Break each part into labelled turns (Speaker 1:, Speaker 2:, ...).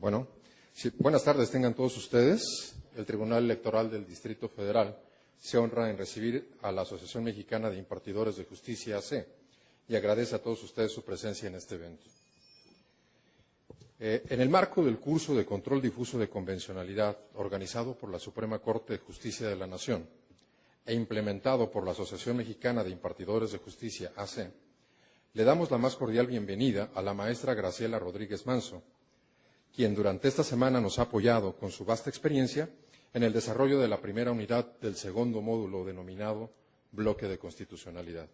Speaker 1: Bueno, sí, buenas tardes tengan todos ustedes. El Tribunal Electoral del Distrito Federal se honra en recibir a la Asociación Mexicana de Impartidores de Justicia, AC, y agradece a todos ustedes su presencia en este evento. En el marco del curso de control difuso de convencionalidad organizado por la Suprema Corte de Justicia de la Nación e implementado por la Asociación Mexicana de Impartidores de Justicia, AC, le damos la más cordial bienvenida a la maestra Graciela Rodríguez Manso, quien durante esta semana nos ha apoyado con su vasta experiencia en el desarrollo de la primera unidad del segundo módulo denominado Bloque de Constitucionalidad.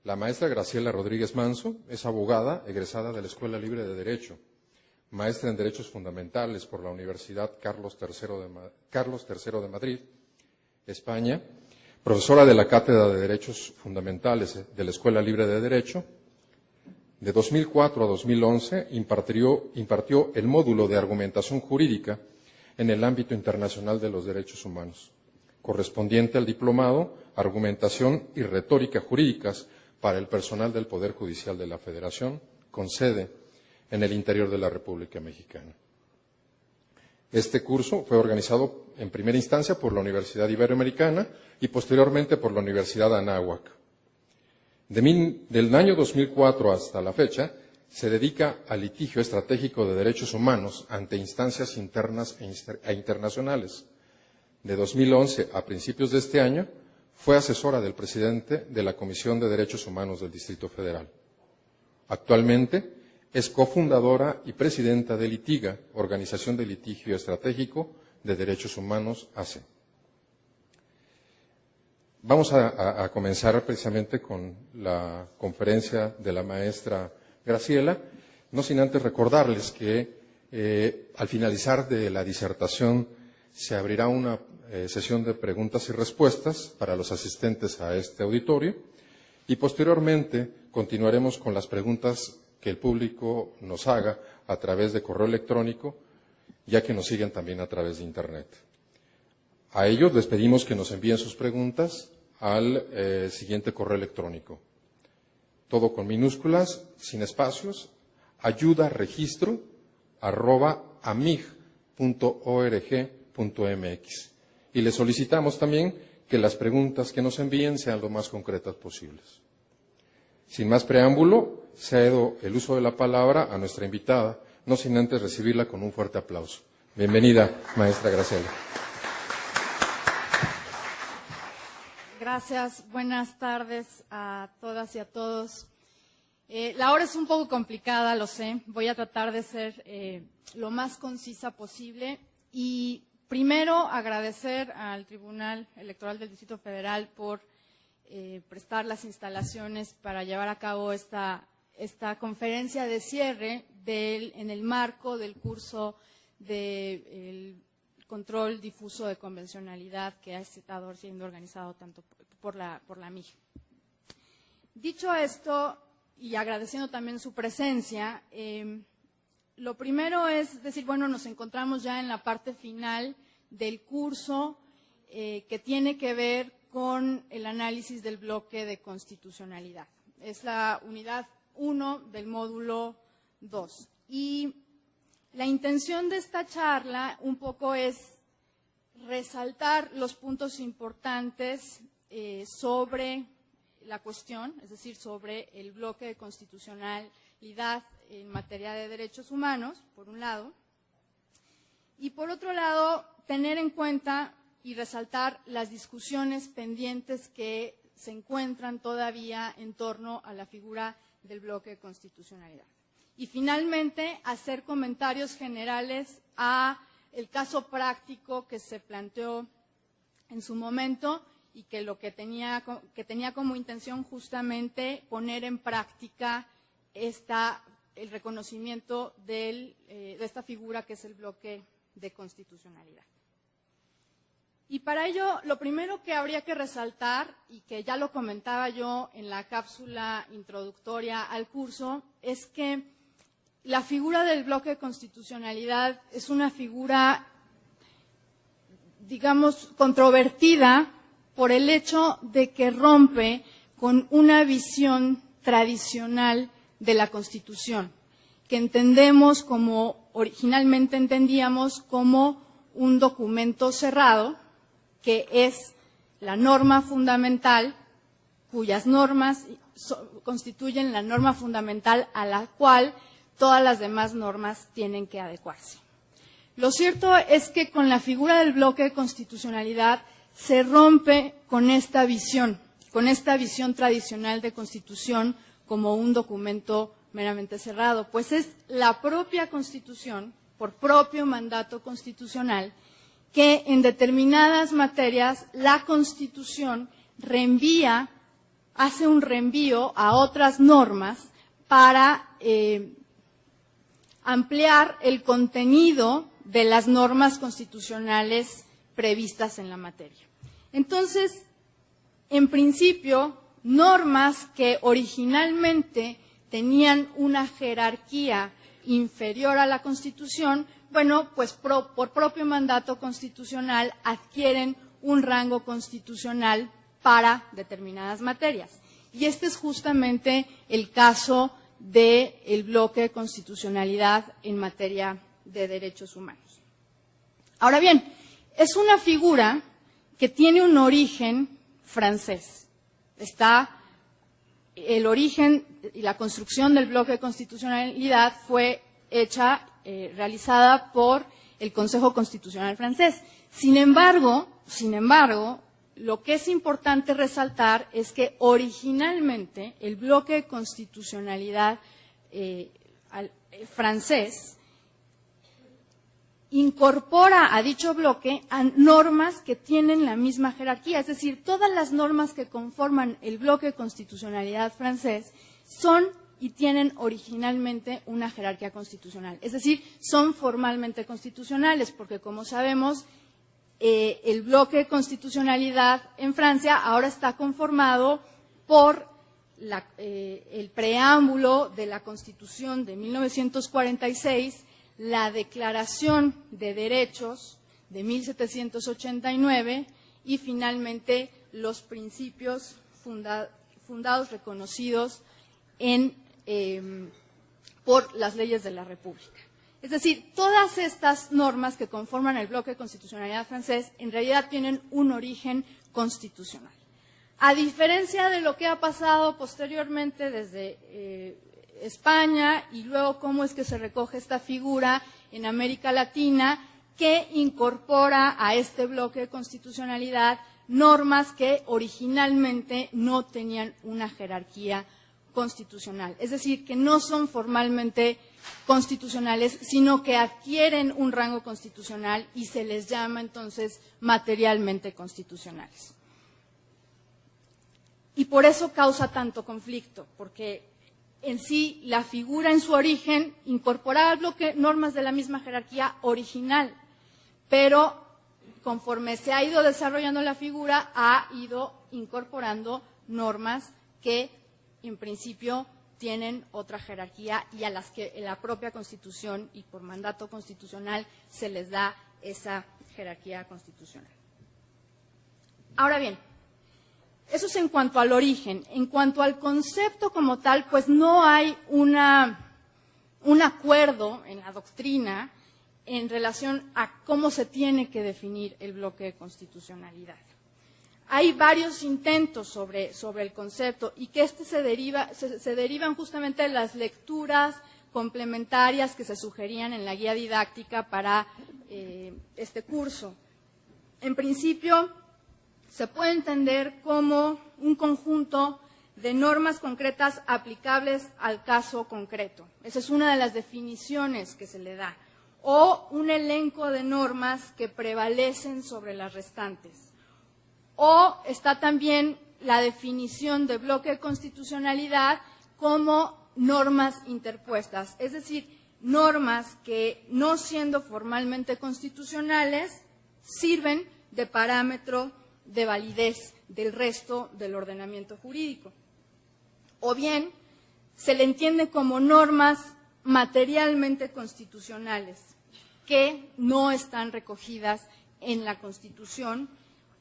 Speaker 1: La maestra Graciela Rodríguez Manso es abogada egresada de la Escuela Libre de Derecho, maestra en Derechos Fundamentales por la Universidad Carlos III de Madrid, España, profesora de la Cátedra de Derechos Fundamentales de la Escuela Libre de Derecho. De 2004 a 2011 impartió el módulo de argumentación jurídica en el ámbito internacional de los derechos humanos, correspondiente al diplomado Argumentación y Retórica Jurídicas para el personal del Poder Judicial de la Federación, con sede en el interior de la República Mexicana. Este curso fue organizado en primera instancia por la Universidad Iberoamericana y posteriormente por la Universidad Anáhuac. Del año 2004 hasta la fecha, se dedica al litigio estratégico de derechos humanos ante instancias internas e internacionales. De 2011 a principios de este año, fue asesora del presidente de la Comisión de Derechos Humanos del Distrito Federal. Actualmente es cofundadora y presidenta de Litiga, Organización de Litigio Estratégico de Derechos Humanos, AC. Vamos a comenzar precisamente con la conferencia de la maestra Graciela, no sin antes recordarles que al finalizar de la disertación se abrirá una sesión de preguntas y respuestas para los asistentes a este auditorio y posteriormente continuaremos con las preguntas que el público nos haga a través de correo electrónico, ya que nos siguen también a través de Internet. A ellos les pedimos que nos envíen sus preguntas al siguiente correo electrónico. Todo con minúsculas, sin espacios, ayuda@amig.org.mx. Y les solicitamos también que las preguntas que nos envíen sean lo más concretas posibles. Sin más preámbulo, cedo el uso de la palabra a nuestra invitada, no sin antes recibirla con un fuerte aplauso. Bienvenida, maestra Graciela.
Speaker 2: Gracias, buenas tardes a todas y a todos. La hora es un poco complicada, lo sé. Voy a tratar de ser lo más concisa posible y primero agradecer al Tribunal Electoral del Distrito Federal por prestar las instalaciones para llevar a cabo esta conferencia de cierre en el marco del curso de control difuso de convencionalidad que ha estado siendo organizado tanto por la MIG. Dicho esto, y agradeciendo también su presencia, lo primero es decir, bueno, nos encontramos ya en la parte final del curso que tiene que ver con el análisis del bloque de constitucionalidad. Es la unidad 1 del módulo 2. Y la intención de esta charla un poco es resaltar los puntos importantes sobre la cuestión, es decir, sobre el bloque de constitucionalidad en materia de derechos humanos, por un lado, y por otro lado, tener en cuenta y resaltar las discusiones pendientes que se encuentran todavía en torno a la figura del bloque de constitucionalidad. Y finalmente, hacer comentarios generales a el caso práctico que se planteó en su momento y que tenía como intención justamente poner en práctica el reconocimiento de esta figura que es el bloque de constitucionalidad. Y para ello, lo primero que habría que resaltar, y que ya lo comentaba yo en la cápsula introductoria al curso, es que la figura del bloque de constitucionalidad es una figura, digamos, controvertida por el hecho de que rompe con una visión tradicional de la Constitución, que entendemos como, originalmente entendíamos como un documento cerrado, que es la norma fundamental, cuyas normas constituyen la norma fundamental a la cual todas las demás normas tienen que adecuarse. Lo cierto es que con la figura del bloque de constitucionalidad se rompe con esta visión tradicional de Constitución como un documento meramente cerrado, pues es la propia Constitución, por propio mandato constitucional, que en determinadas materias la Constitución hace un reenvío a otras normas para ampliar el contenido de las normas constitucionales previstas en la materia. Entonces, en principio, normas que originalmente tenían una jerarquía inferior a la Constitución, bueno, pues por propio mandato constitucional adquieren un rango constitucional para determinadas materias. Y este es justamente el caso del bloque de constitucionalidad en materia de derechos humanos. Ahora bien, es una figura que tiene un origen francés. El origen y la construcción del bloque de constitucionalidad fue realizada por el Consejo Constitucional francés. Sin embargo, lo que es importante resaltar es que originalmente el bloque de constitucionalidad francés incorpora a dicho bloque a normas que tienen la misma jerarquía, es decir, todas las normas que conforman el bloque de constitucionalidad francés son y tienen originalmente una jerarquía constitucional, es decir, son formalmente constitucionales, porque como sabemos, el bloque de constitucionalidad en Francia ahora está conformado por el preámbulo de la Constitución de 1946, la Declaración de Derechos de 1789 y finalmente los principios fundados reconocidos por las leyes de la República. Es decir, todas estas normas que conforman el bloque de constitucionalidad francés en realidad tienen un origen constitucional. A diferencia de lo que ha pasado posteriormente desde España y luego cómo es que se recoge esta figura en América Latina, que incorpora a este bloque de constitucionalidad normas que originalmente no tenían una jerarquía constitucional, es decir, que no son formalmente constitucionales, sino que adquieren un rango constitucional y se les llama entonces materialmente constitucionales. Y por eso causa tanto conflicto, porque en sí la figura en su origen incorporaba al bloque normas de la misma jerarquía original, pero conforme se ha ido desarrollando la figura, ha ido incorporando normas que en principio tienen otra jerarquía y a las que en la propia Constitución y por mandato constitucional se les da esa jerarquía constitucional. Ahora bien, eso es en cuanto al origen. En cuanto al concepto como tal, pues no hay un acuerdo en la doctrina en relación a cómo se tiene que definir el bloque de constitucionalidad. Hay varios intentos sobre el concepto y que se derivan justamente de las lecturas complementarias que se sugerían en la guía didáctica para este curso. En principio, se puede entender como un conjunto de normas concretas aplicables al caso concreto. Esa es una de las definiciones que se le da. O un elenco de normas que prevalecen sobre las restantes. O está también la definición de bloque de constitucionalidad como normas interpuestas, es decir, normas que, no siendo formalmente constitucionales, sirven de parámetro de validez del resto del ordenamiento jurídico. O bien, se le entiende como normas materialmente constitucionales, que no están recogidas en la Constitución,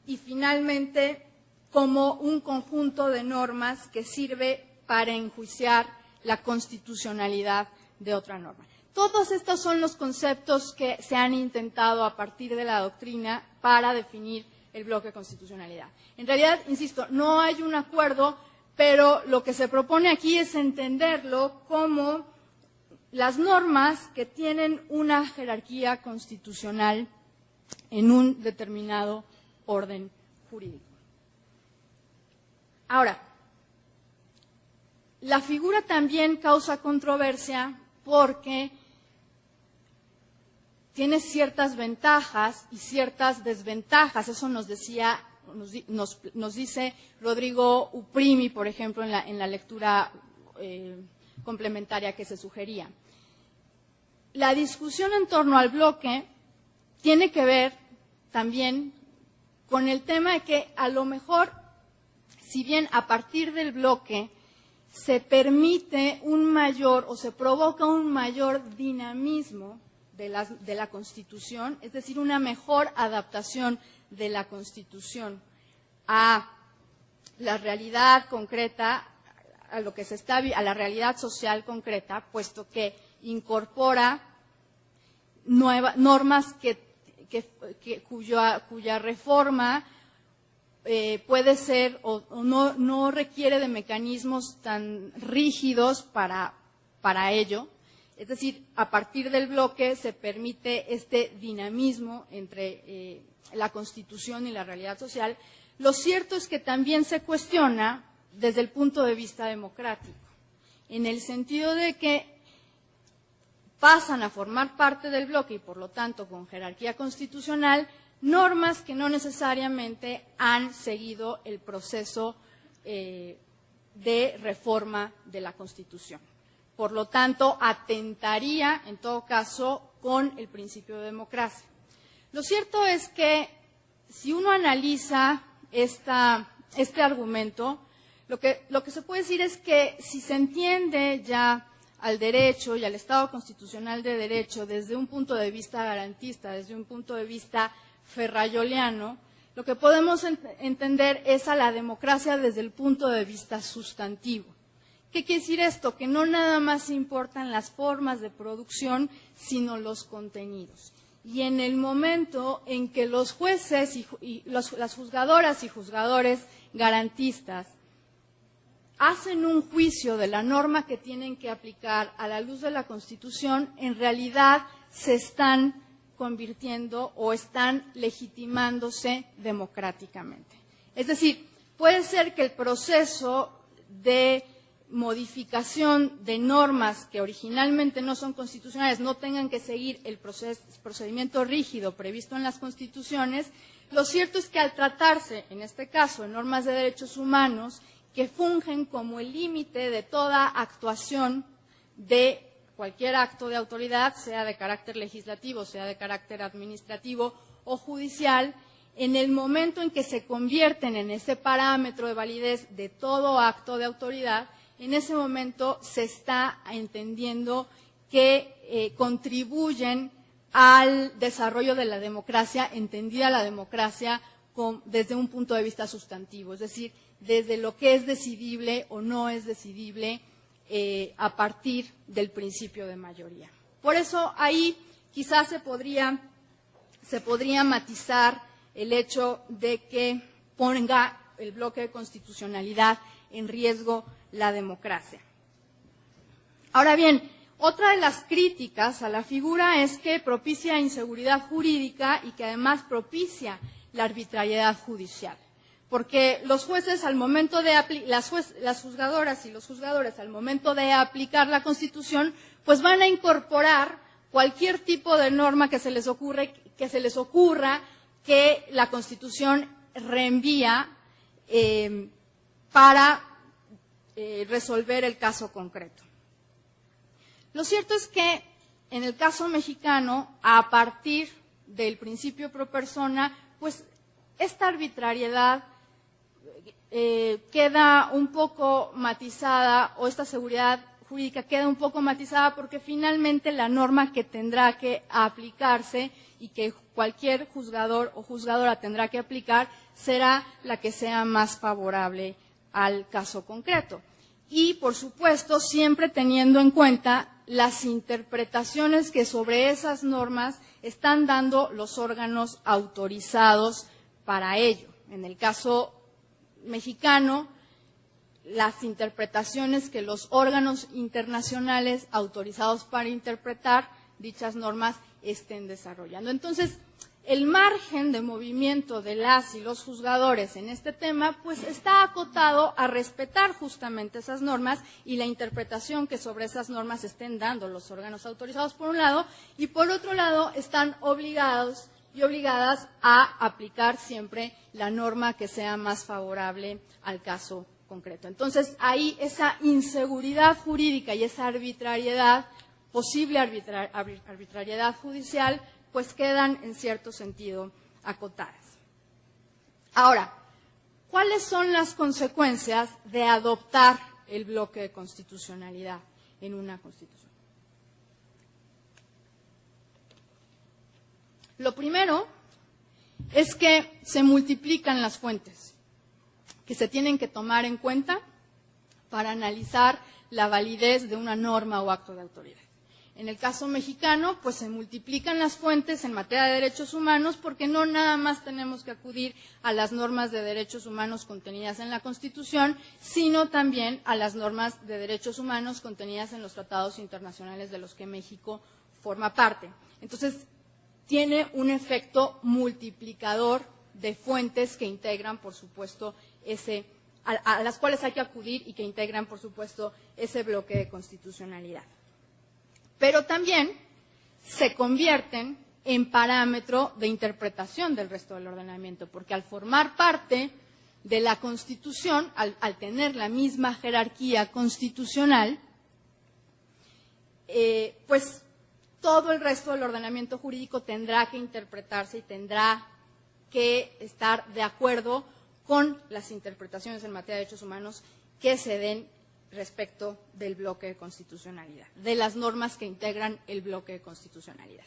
Speaker 2: y finalmente como un conjunto de normas que sirve para enjuiciar la constitucionalidad de otra norma. Todos estos son los conceptos que se han intentado a partir de la doctrina para definir el bloque de constitucionalidad. En realidad, insisto, no hay un acuerdo, pero lo que se propone aquí es entenderlo como las normas que tienen una jerarquía constitucional en un determinado orden jurídico. Ahora, la figura también causa controversia porque tiene ciertas ventajas y ciertas desventajas. Eso nos decía, nos dice Rodrigo Uprimi, por ejemplo, en la lectura complementaria que se sugería. La discusión en torno al bloque tiene que ver también con el tema de que a lo mejor, si bien a partir del bloque se permite un mayor o se provoca un mayor dinamismo de la Constitución, es decir, una mejor adaptación de la Constitución a la realidad concreta, a lo que se está a la realidad social concreta, puesto que incorpora normas cuya reforma puede ser o no requiere de mecanismos tan rígidos para ello. Es decir, a partir del bloque se permite este dinamismo entre la Constitución y la realidad social. Lo cierto es que también se cuestiona desde el punto de vista democrático, en el sentido de que pasan a formar parte del bloque y, por lo tanto, con jerarquía constitucional, normas que no necesariamente han seguido el proceso de reforma de la Constitución. Por lo tanto, atentaría, en todo caso, con el principio de democracia. Lo cierto es que, si uno analiza este argumento, lo que se puede decir es que si se entiende ya al derecho y al Estado constitucional de derecho desde un punto de vista garantista, desde un punto de vista ferrayoliano, lo que podemos entender es a la democracia desde el punto de vista sustantivo. ¿Qué quiere decir esto? Que no nada más importan las formas de producción, sino los contenidos. Y en el momento en que los jueces y las juzgadoras y juzgadores garantistas hacen un juicio de la norma que tienen que aplicar a la luz de la Constitución, en realidad se están convirtiendo o están legitimándose democráticamente. Es decir, puede ser que el proceso de modificación de normas que originalmente no son constitucionales no tengan que seguir el procedimiento rígido previsto en las constituciones. Lo cierto es que al tratarse, en este caso, de normas de derechos humanos que fungen como el límite de toda actuación de cualquier acto de autoridad, sea de carácter legislativo, sea de carácter administrativo o judicial, en el momento en que se convierten en ese parámetro de validez de todo acto de autoridad, en ese momento se está entendiendo que contribuyen al desarrollo de la democracia, entendida la democracia desde un punto de vista sustantivo, es decir, desde lo que es decidible o no es decidible a partir del principio de mayoría. Por eso ahí quizás se podría matizar el hecho de que ponga el bloque de constitucionalidad en riesgo la democracia. Ahora bien, otra de las críticas a la figura es que propicia inseguridad jurídica y que además propicia la arbitrariedad judicial. Porque los jueces al momento de las juzgadoras y los juzgadores al momento de aplicar la Constitución, pues van a incorporar cualquier tipo de norma que se les ocurra que la Constitución reenvía para resolver el caso concreto. Lo cierto es que en el caso mexicano, a partir del principio pro persona, pues esta arbitrariedad queda un poco matizada, o esta seguridad jurídica queda un poco matizada, porque finalmente la norma que tendrá que aplicarse y que cualquier juzgador o juzgadora tendrá que aplicar será la que sea más favorable al caso concreto. Y, por supuesto, siempre teniendo en cuenta las interpretaciones que sobre esas normas están dando los órganos autorizados para ello. En el caso mexicano, las interpretaciones que los órganos internacionales autorizados para interpretar dichas normas estén desarrollando. Entonces, el margen de movimiento de las y los juzgadores en este tema, pues está acotado a respetar justamente esas normas y la interpretación que sobre esas normas estén dando los órganos autorizados por un lado, y por otro lado están obligados y obligadas a aplicar siempre la norma que sea más favorable al caso concreto. Entonces, ahí esa inseguridad jurídica y esa arbitrariedad, posible arbitrariedad judicial, pues quedan en cierto sentido acotadas. Ahora, ¿cuáles son las consecuencias de adoptar el bloque de constitucionalidad en una Constitución? Lo primero es que se multiplican las fuentes que se tienen que tomar en cuenta para analizar la validez de una norma o acto de autoridad. En el caso mexicano, pues se multiplican las fuentes en materia de derechos humanos porque no nada más tenemos que acudir a las normas de derechos humanos contenidas en la Constitución, sino también a las normas de derechos humanos contenidas en los tratados internacionales de los que México forma parte. Entonces, tiene un efecto multiplicador de fuentes que integran, por supuesto, a las cuales hay que acudir y que integran, por supuesto, ese bloque de constitucionalidad. Pero también se convierten en parámetro de interpretación del resto del ordenamiento, porque al formar parte de la Constitución, al tener la misma jerarquía constitucional, pues todo el resto del ordenamiento jurídico tendrá que interpretarse y tendrá que estar de acuerdo con las interpretaciones en materia de derechos humanos que se den respecto del bloque de constitucionalidad, de las normas que integran el bloque de constitucionalidad.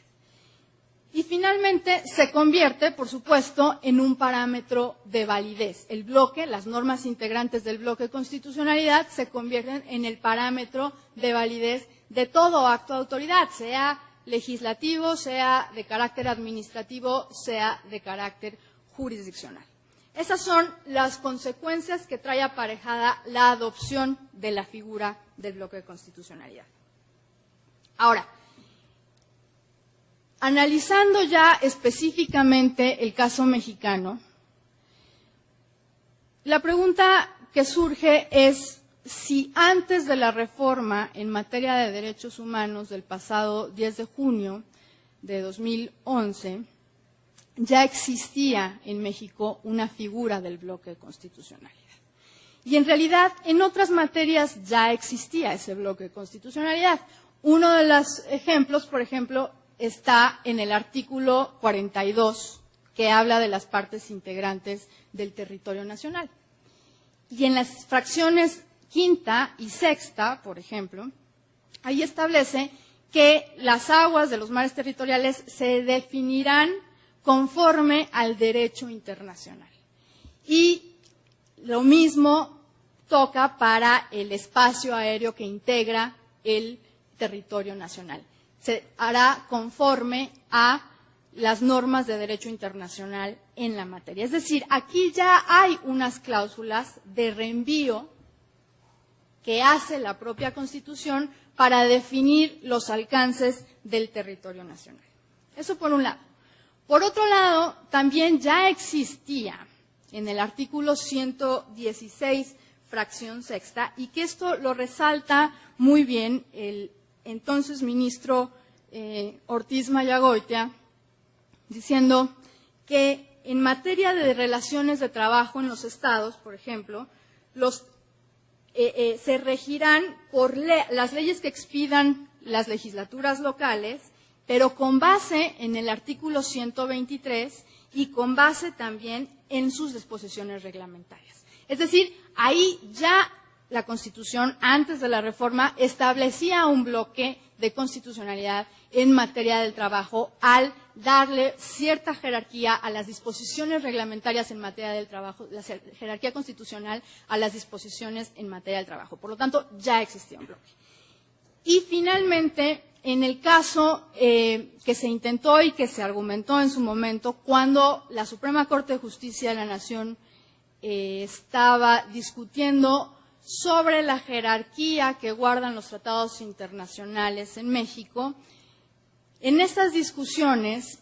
Speaker 2: Y finalmente se convierte, por supuesto, en un parámetro de validez. El bloque, las normas integrantes del bloque de constitucionalidad se convierten en el parámetro de validez de todo acto de autoridad, sea legislativo, sea de carácter administrativo, sea de carácter jurisdiccional. Esas son las consecuencias que trae aparejada la adopción de la figura del bloque de constitucionalidad. Ahora, analizando ya específicamente el caso mexicano, la pregunta que surge es si antes de la reforma en materia de derechos humanos del pasado 10 de junio de 2011, ya existía en México una figura del bloque de constitucionalidad. Y en realidad, en otras materias ya existía ese bloque de constitucionalidad. Uno de los ejemplos, por ejemplo, está en el artículo 42, que habla de las partes integrantes del territorio nacional. Y en las fracciones quinta y sexta, por ejemplo, ahí establece que las aguas de los mares territoriales se definirán conforme al derecho internacional. Y lo mismo toca para el espacio aéreo que integra el territorio nacional. Se hará conforme a las normas de derecho internacional en la materia. Es decir, aquí ya hay unas cláusulas de reenvío que hace la propia Constitución para definir los alcances del territorio nacional. Eso por un lado. Por otro lado, también ya existía en el artículo 116, fracción sexta, y que esto lo resalta muy bien el entonces ministro Ortiz Mayagoitia, diciendo que en materia de relaciones de trabajo en los estados, por ejemplo, se regirán por las leyes que expidan las legislaturas locales, pero con base en el artículo 123 y con base también en sus disposiciones reglamentarias. Es decir, ahí ya la Constitución, antes de la reforma, establecía un bloque de constitucionalidad en materia del trabajo al darle cierta jerarquía a las disposiciones reglamentarias en materia del trabajo, la jerarquía constitucional a las disposiciones en materia del trabajo. Por lo tanto, ya existía un bloque. Y finalmente, en el caso que se intentó y que se argumentó en su momento, cuando la Suprema Corte de Justicia de la Nación estaba discutiendo sobre la jerarquía que guardan los tratados internacionales en México, en estas discusiones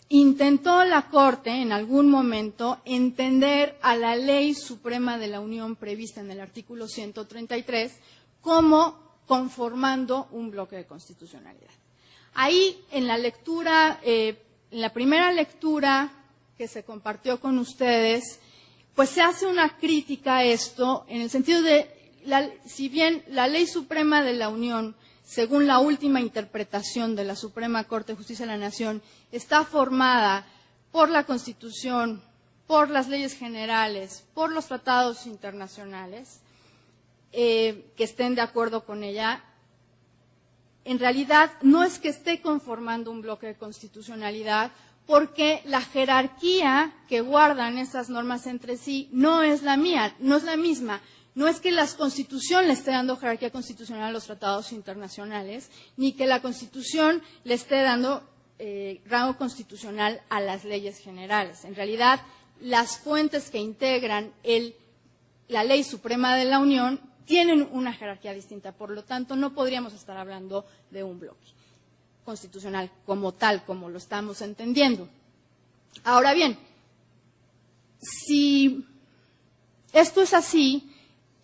Speaker 2: intentó la Corte en algún momento entender a la Ley Suprema de la Unión prevista en el artículo 133 como conformando un bloque de constitucionalidad. Ahí, en la lectura, en la primera lectura que se compartió con ustedes, pues se hace una crítica a esto en el sentido de, si bien la Ley Suprema de la Unión, según la última interpretación de la Suprema Corte de Justicia de la Nación, está formada por la Constitución, por las leyes generales, por los tratados internacionales, que estén de acuerdo con ella, en realidad no es que esté conformando un bloque de constitucionalidad, porque la jerarquía que guardan esas normas entre sí no es la misma. No es que la Constitución le esté dando jerarquía constitucional a los tratados internacionales, ni que la Constitución le esté dando rango constitucional a las leyes generales. En realidad, las fuentes que integran la Ley Suprema de la Unión tienen una jerarquía distinta, por lo tanto, no podríamos estar hablando de un bloque constitucional como tal, como lo estamos entendiendo. Ahora bien, si esto es así,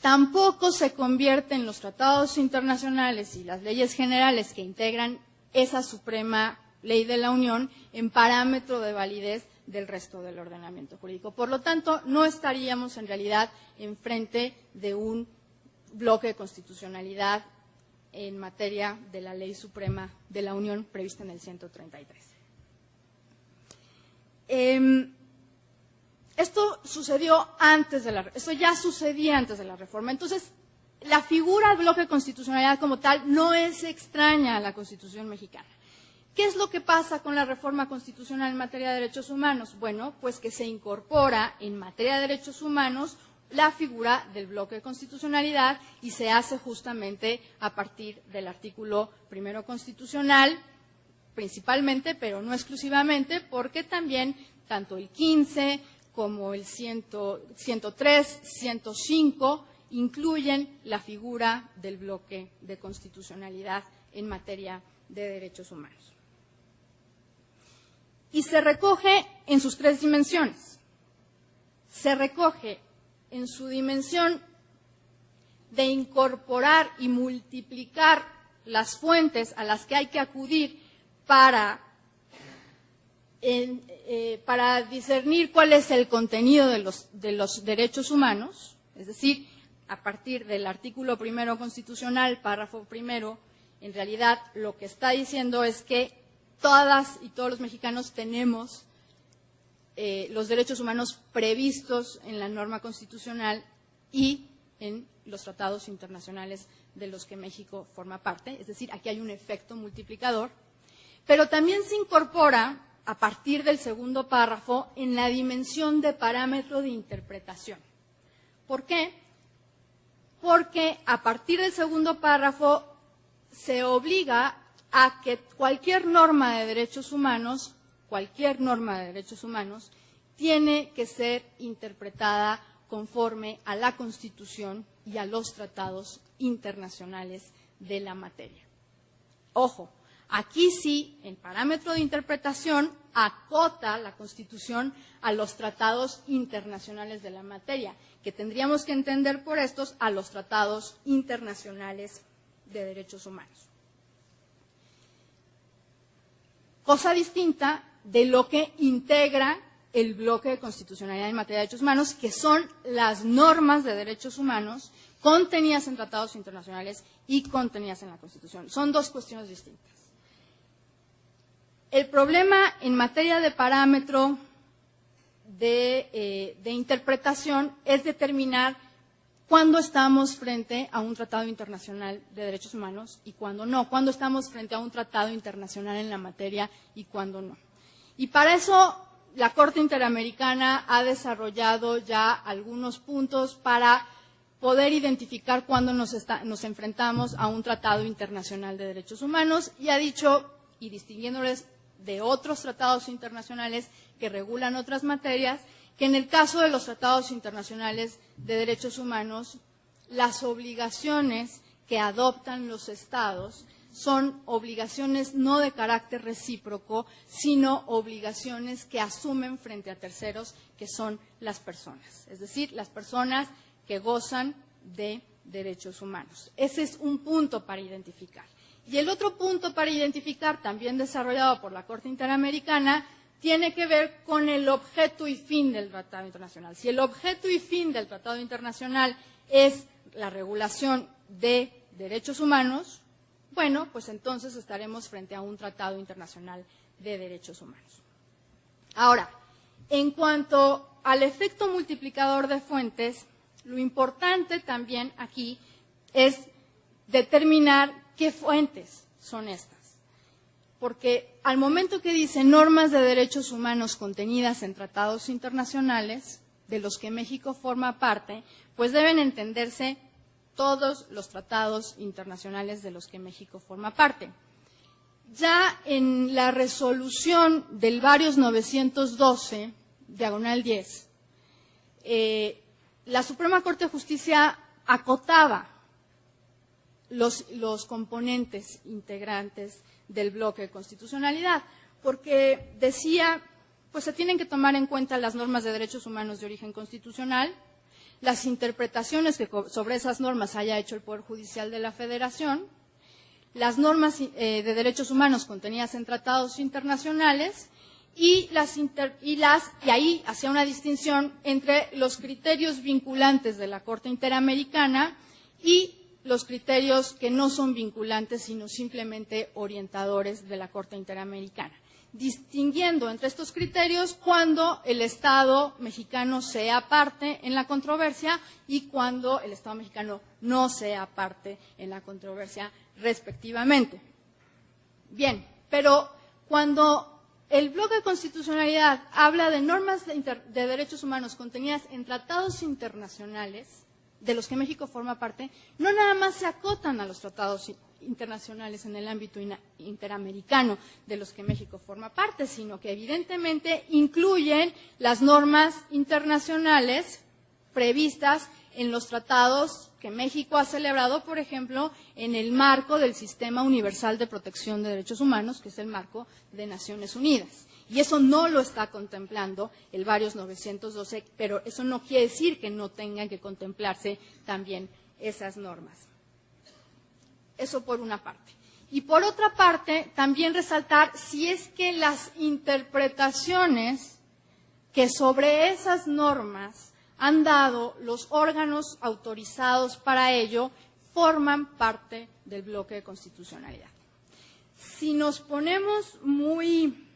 Speaker 2: tampoco se convierten los tratados internacionales y las leyes generales que integran esa suprema ley de la Unión en parámetro de validez del resto del ordenamiento jurídico. Por lo tanto, no estaríamos en realidad enfrente de un bloque de constitucionalidad en materia de la Ley Suprema de la Unión prevista en el 133. Esto ya sucedía antes de la reforma. Entonces, la figura del bloque de constitucionalidad como tal no es extraña a la Constitución mexicana. ¿Qué es lo que pasa con la reforma constitucional en materia de derechos humanos? Bueno, pues que se incorpora en materia de derechos humanos la figura del bloque de constitucionalidad y se hace justamente a partir del artículo primero constitucional, principalmente, pero no exclusivamente, porque también tanto el 15 como el 103, 105 incluyen la figura del bloque de constitucionalidad en materia de derechos humanos. Y se recoge en sus tres dimensiones. Se recoge en su dimensión de incorporar y multiplicar las fuentes a las que hay que acudir para discernir cuál es el contenido de los derechos humanos, es decir, a partir del artículo primero constitucional, párrafo primero, en realidad lo que está diciendo es que todas y todos los mexicanos tenemos los derechos humanos previstos en la norma constitucional y en los tratados internacionales de los que México forma parte. Es decir, aquí hay un efecto multiplicador, pero también se incorpora a partir del segundo párrafo en la dimensión de parámetro de interpretación. ¿Por qué? Porque a partir del segundo párrafo se obliga a que cualquier norma de derechos humanos tiene que ser interpretada conforme a la Constitución y a los tratados internacionales de la materia. Ojo, aquí sí, en parámetro de interpretación, acota la Constitución a los tratados internacionales de la materia, que tendríamos que entender por estos a los tratados internacionales de derechos humanos. Cosa distinta de lo que integra el bloque de constitucionalidad en materia de derechos humanos, que son las normas de derechos humanos contenidas en tratados internacionales y contenidas en la Constitución. Son dos cuestiones distintas. El problema en materia de parámetro de interpretación es determinar cuándo estamos frente a un tratado internacional de derechos humanos y cuándo no, cuándo estamos frente a un tratado internacional en la materia y cuándo no. Y para eso la Corte Interamericana ha desarrollado ya algunos puntos para poder identificar cuándo nos enfrentamos a un tratado internacional de derechos humanos, y ha dicho, y distinguiéndoles de otros tratados internacionales que regulan otras materias, que en el caso de los tratados internacionales de derechos humanos, las obligaciones que adoptan los estados son obligaciones no de carácter recíproco, sino obligaciones que asumen frente a terceros, que son las personas, es decir, las personas que gozan de derechos humanos. Ese es un punto para identificar. Y el otro punto para identificar, también desarrollado por la Corte Interamericana, tiene que ver con el objeto y fin del tratado internacional. Si el objeto y fin del tratado internacional es la regulación de derechos humanos, bueno, pues entonces estaremos frente a un tratado internacional de derechos humanos. Ahora, en cuanto al efecto multiplicador de fuentes, lo importante también aquí es determinar qué fuentes son estas. Porque al momento que dice normas de derechos humanos contenidas en tratados internacionales, de los que México forma parte, pues deben entenderse todos los tratados internacionales de los que México forma parte. Ya en la resolución del varios 912, diagonal 10, la Suprema Corte de Justicia acotaba los componentes integrantes del bloque de constitucionalidad, porque decía, pues se tienen que tomar en cuenta las normas de derechos humanos de origen constitucional, las interpretaciones que sobre esas normas haya hecho el Poder Judicial de la Federación, las normas de derechos humanos contenidas en tratados internacionales y ahí hacía una distinción entre los criterios vinculantes de la Corte Interamericana y los criterios que no son vinculantes, sino simplemente orientadores de la Corte Interamericana, distinguiendo entre estos criterios cuando el Estado mexicano sea parte en la controversia y cuando el Estado mexicano no sea parte en la controversia, respectivamente. Bien, pero cuando el bloque de constitucionalidad habla de normas de derechos humanos contenidas en tratados internacionales, de los que México forma parte, no nada más se acotan a los tratados internacionales en el ámbito interamericano de los que México forma parte, sino que evidentemente incluyen las normas internacionales previstas en los tratados que México ha celebrado, por ejemplo, en el marco del Sistema Universal de Protección de Derechos Humanos, que es el marco de Naciones Unidas. Y eso no lo está contemplando el varios 912, pero eso no quiere decir que no tengan que contemplarse también esas normas. Eso por una parte. Y por otra parte, también resaltar si es que las interpretaciones que sobre esas normas han dado los órganos autorizados para ello forman parte del bloque de constitucionalidad. Si nos ponemos muy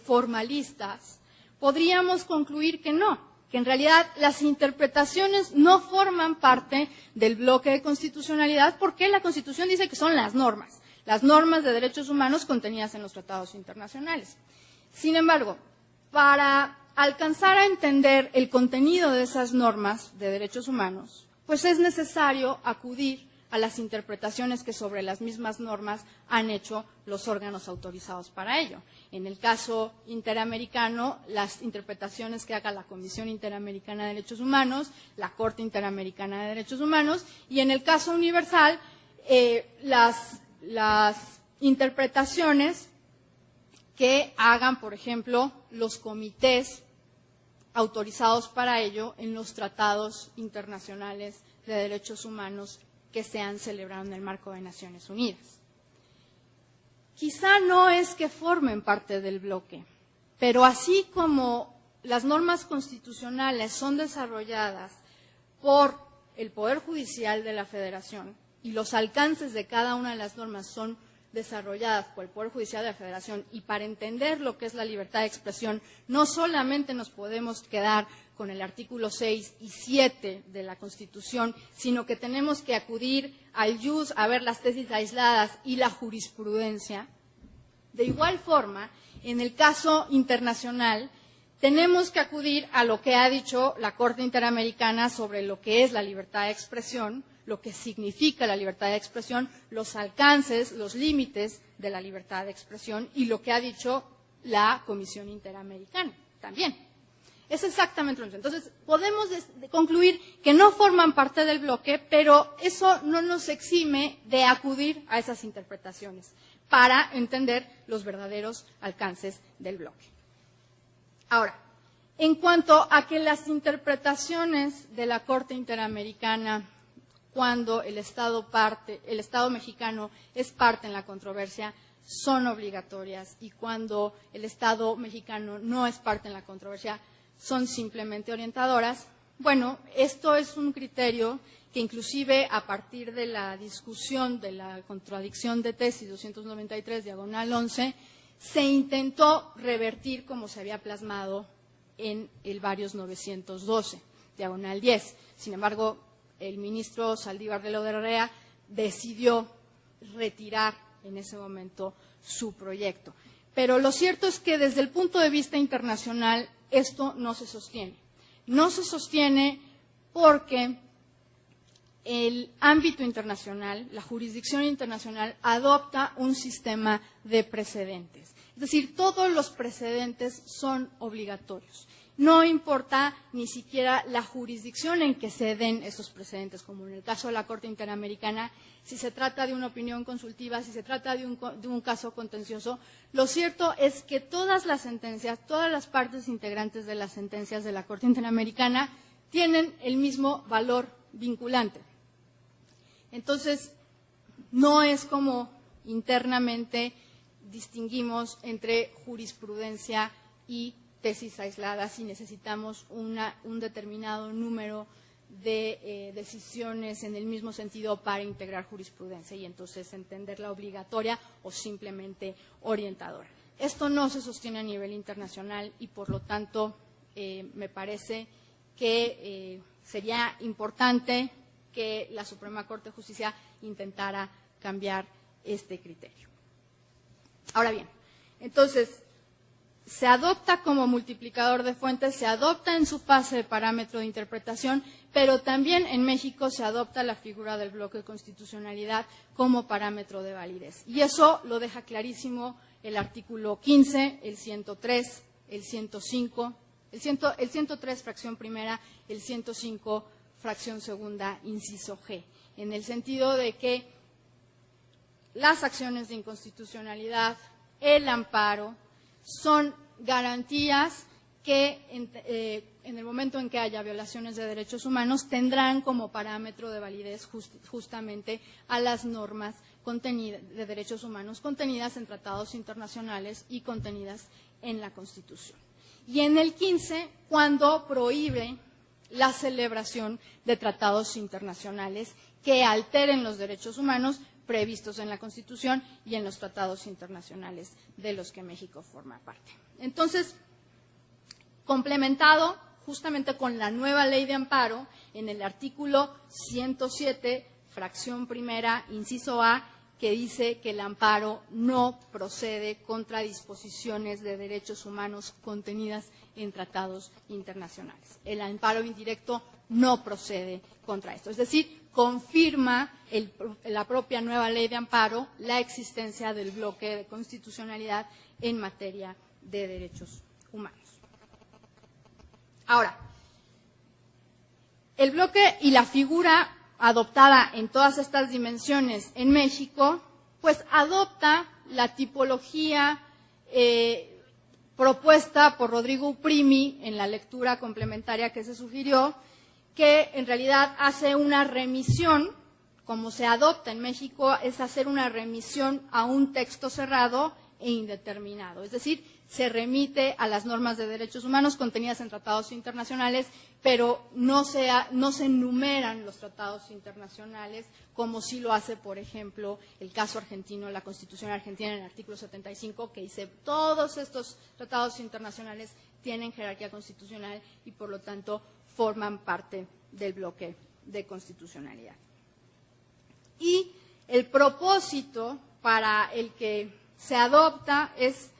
Speaker 2: formalistas, podríamos concluir que no, que en realidad las interpretaciones no forman parte del bloque de constitucionalidad porque la Constitución dice que son las normas de derechos humanos contenidas en los tratados internacionales. Sin embargo, para alcanzar a entender el contenido de esas normas de derechos humanos, pues es necesario acudir a las interpretaciones que sobre las mismas normas han hecho los órganos autorizados para ello. En el caso interamericano, las interpretaciones que haga la Comisión Interamericana de Derechos Humanos, la Corte Interamericana de Derechos Humanos, y en el caso universal, las interpretaciones que hagan, por ejemplo, los comités autorizados para ello en los tratados internacionales de derechos humanos que se han celebrado en el marco de Naciones Unidas. Quizá no es que formen parte del bloque, pero así como las normas constitucionales son desarrolladas por el Poder Judicial de la Federación y los alcances de cada una de las normas son desarrolladas por el Poder Judicial de la Federación, y para entender lo que es la libertad de expresión, no solamente nos podemos quedar con el artículo 6 y 7 de la Constitución, sino que tenemos que acudir al jus, a ver las tesis aisladas y la jurisprudencia. De igual forma, en el caso internacional, tenemos que acudir a lo que ha dicho la Corte Interamericana sobre lo que es la libertad de expresión, lo que significa la libertad de expresión, los alcances, los límites de la libertad de expresión y lo que ha dicho la Comisión Interamericana también. Es exactamente lo mismo. Entonces, podemos concluir que no forman parte del bloque, pero eso no nos exime de acudir a esas interpretaciones para entender los verdaderos alcances del bloque. Ahora, en cuanto a que las interpretaciones de la Corte Interamericana, cuando el Estado mexicano es parte en la controversia, son obligatorias, y cuando el Estado mexicano no es parte en la controversia, son simplemente orientadoras. Bueno, esto es un criterio que inclusive a partir de la discusión de la contradicción de tesis 293/11, se intentó revertir como se había plasmado en el varios 912/10. Sin embargo, el ministro Saldívar de Lodrea decidió retirar en ese momento su proyecto. Pero lo cierto es que desde el punto de vista internacional esto no se sostiene. No se sostiene porque el ámbito internacional, la jurisdicción internacional, adopta un sistema de precedentes. Es decir, todos los precedentes son obligatorios. No importa ni siquiera la jurisdicción en que se den esos precedentes, como en el caso de la Corte Interamericana, si se trata de una opinión consultiva, si se trata de un caso contencioso. Lo cierto es que todas las sentencias, todas las partes integrantes de las sentencias de la Corte Interamericana tienen el mismo valor vinculante. Entonces, no es como internamente distinguimos entre jurisprudencia y tesis aisladas y necesitamos un determinado número de decisiones en el mismo sentido para integrar jurisprudencia y entonces entenderla obligatoria o simplemente orientadora. Esto no se sostiene a nivel internacional y por lo tanto me parece que sería importante que la Suprema Corte de Justicia intentara cambiar este criterio. Ahora bien, entonces, se adopta como multiplicador de fuentes, se adopta en su fase de parámetro de interpretación, pero también en México se adopta la figura del bloque de constitucionalidad como parámetro de validez. Y eso lo deja clarísimo el artículo 15, el 103, el 105, el 103 fracción primera, el 105 fracción segunda, inciso G, en el sentido de que las acciones de inconstitucionalidad, el amparo, son garantías que en el momento en que haya violaciones de derechos humanos tendrán como parámetro de validez justamente a las normas de derechos humanos contenidas en tratados internacionales y contenidas en la Constitución. Y en el 15, cuando prohíbe la celebración de tratados internacionales que alteren los derechos humanos previstos en la Constitución y en los tratados internacionales de los que México forma parte. Entonces, complementado justamente con la nueva ley de amparo, en el artículo 107, fracción primera, inciso A, que dice que el amparo no procede contra disposiciones de derechos humanos contenidas en tratados internacionales. El amparo indirecto no procede contra esto. Es decir, confirma la propia nueva ley de amparo la existencia del bloque de constitucionalidad en materia de derechos humanos. Ahora, el bloque y la figura adoptada en todas estas dimensiones en México, pues adopta la tipología propuesta por Rodrigo Uprimi en la lectura complementaria que se sugirió, que en realidad hace una remisión, como se adopta en México, es hacer una remisión a un texto cerrado e indeterminado. Es decir, se remite a las normas de derechos humanos contenidas en tratados internacionales, pero no se enumeran los tratados internacionales, como sí lo hace, por ejemplo, el caso argentino, la Constitución argentina en el artículo 75, que dice todos estos tratados internacionales tienen jerarquía constitucional y, por lo tanto, forman parte del bloque de constitucionalidad. Y el propósito para el que se adopta es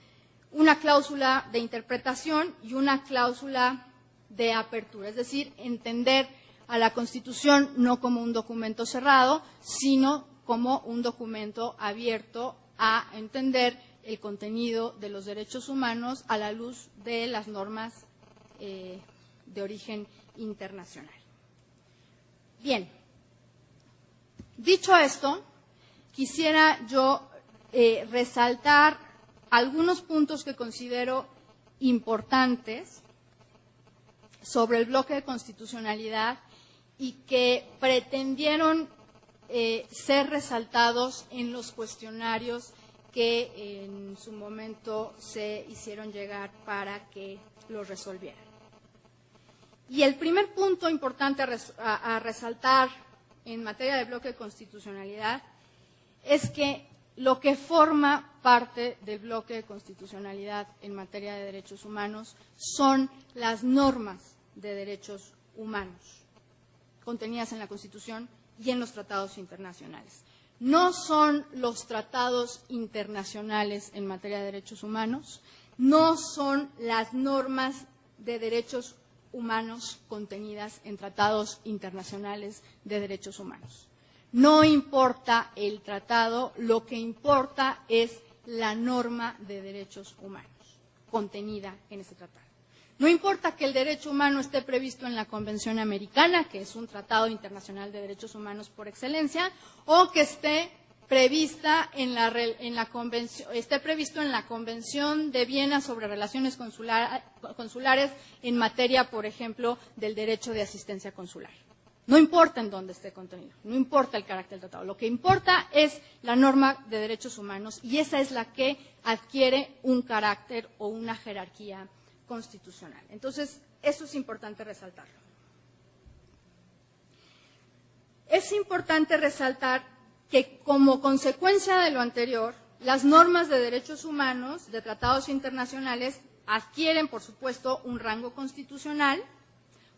Speaker 2: una cláusula de interpretación y una cláusula de apertura, es decir, entender a la Constitución no como un documento cerrado, sino como un documento abierto a entender el contenido de los derechos humanos a la luz de las normas de origen internacional. Bien, dicho esto, quisiera yo resaltar algunos puntos que considero importantes sobre el bloque de constitucionalidad y que pretendieron ser resaltados en los cuestionarios que en su momento se hicieron llegar para que los resolvieran. Y el primer punto importante a resaltar en materia de bloque de constitucionalidad es que lo que forma parte del bloque de constitucionalidad en materia de derechos humanos son las normas de derechos humanos contenidas en la Constitución y en los tratados internacionales. No son los tratados internacionales en materia de derechos humanos, no son las normas de derechos humanos contenidas en tratados internacionales de derechos humanos. No importa el tratado, lo que importa es la norma de derechos humanos contenida en ese tratado. No importa que el derecho humano esté previsto en la Convención Americana, que es un tratado internacional de derechos humanos por excelencia, o que esté prevista esté previsto en la Convención de Viena sobre relaciones consulares en materia, por ejemplo, del derecho de asistencia consular. No importa en dónde esté contenido, no importa el carácter del tratado. Lo que importa es la norma de derechos humanos y esa es la que adquiere un carácter o una jerarquía constitucional. Entonces, eso es importante resaltarlo. Es importante resaltar que como consecuencia de lo anterior, las normas de derechos humanos de tratados internacionales adquieren, por supuesto, un rango constitucional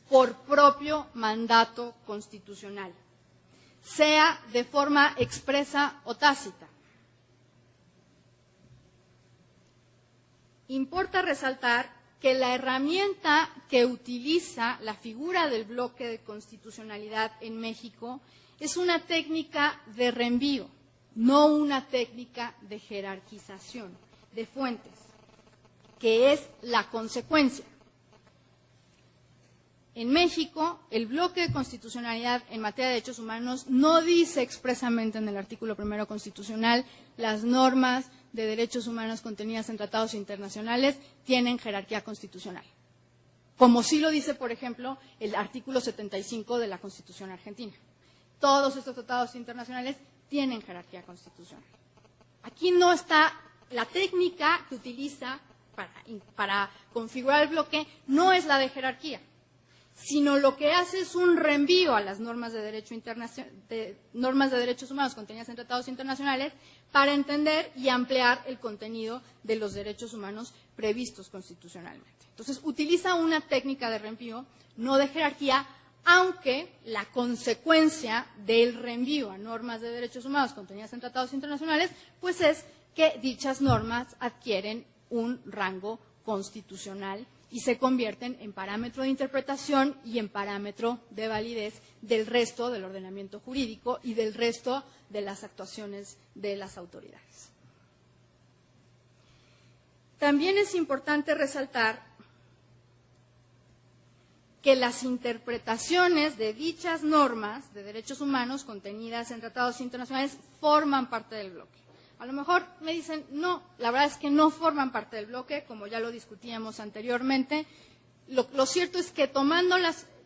Speaker 2: por propio mandato constitucional, sea de forma expresa o tácita. Importa resaltar que la herramienta que utiliza la figura del bloque de constitucionalidad en México es una técnica de reenvío, no una técnica de jerarquización de fuentes, que es la consecuencia. En México, el bloque de constitucionalidad en materia de derechos humanos no dice expresamente en el artículo 1 constitucional las normas de derechos humanos contenidas en tratados internacionales tienen jerarquía constitucional, como sí lo dice, por ejemplo, el artículo 75 de la Constitución argentina. Todos estos tratados internacionales tienen jerarquía constitucional. Aquí no está la técnica que utiliza para configurar el bloque, no es la de jerarquía, sino lo que hace es un reenvío a las normas de derechos humanos contenidas en tratados internacionales para entender y ampliar el contenido de los derechos humanos previstos constitucionalmente. Entonces, utiliza una técnica de reenvío, no de jerarquía, aunque la consecuencia del reenvío a normas de derechos humanos contenidas en tratados internacionales, pues es que dichas normas adquieren un rango constitucional y se convierten en parámetro de interpretación y en parámetro de validez del resto del ordenamiento jurídico y del resto de las actuaciones de las autoridades. También es importante resaltar que las interpretaciones de dichas normas de derechos humanos contenidas en tratados internacionales forman parte del bloque. A lo mejor me dicen, no, la verdad es que no forman parte del bloque, como ya lo discutíamos anteriormente. Lo cierto es que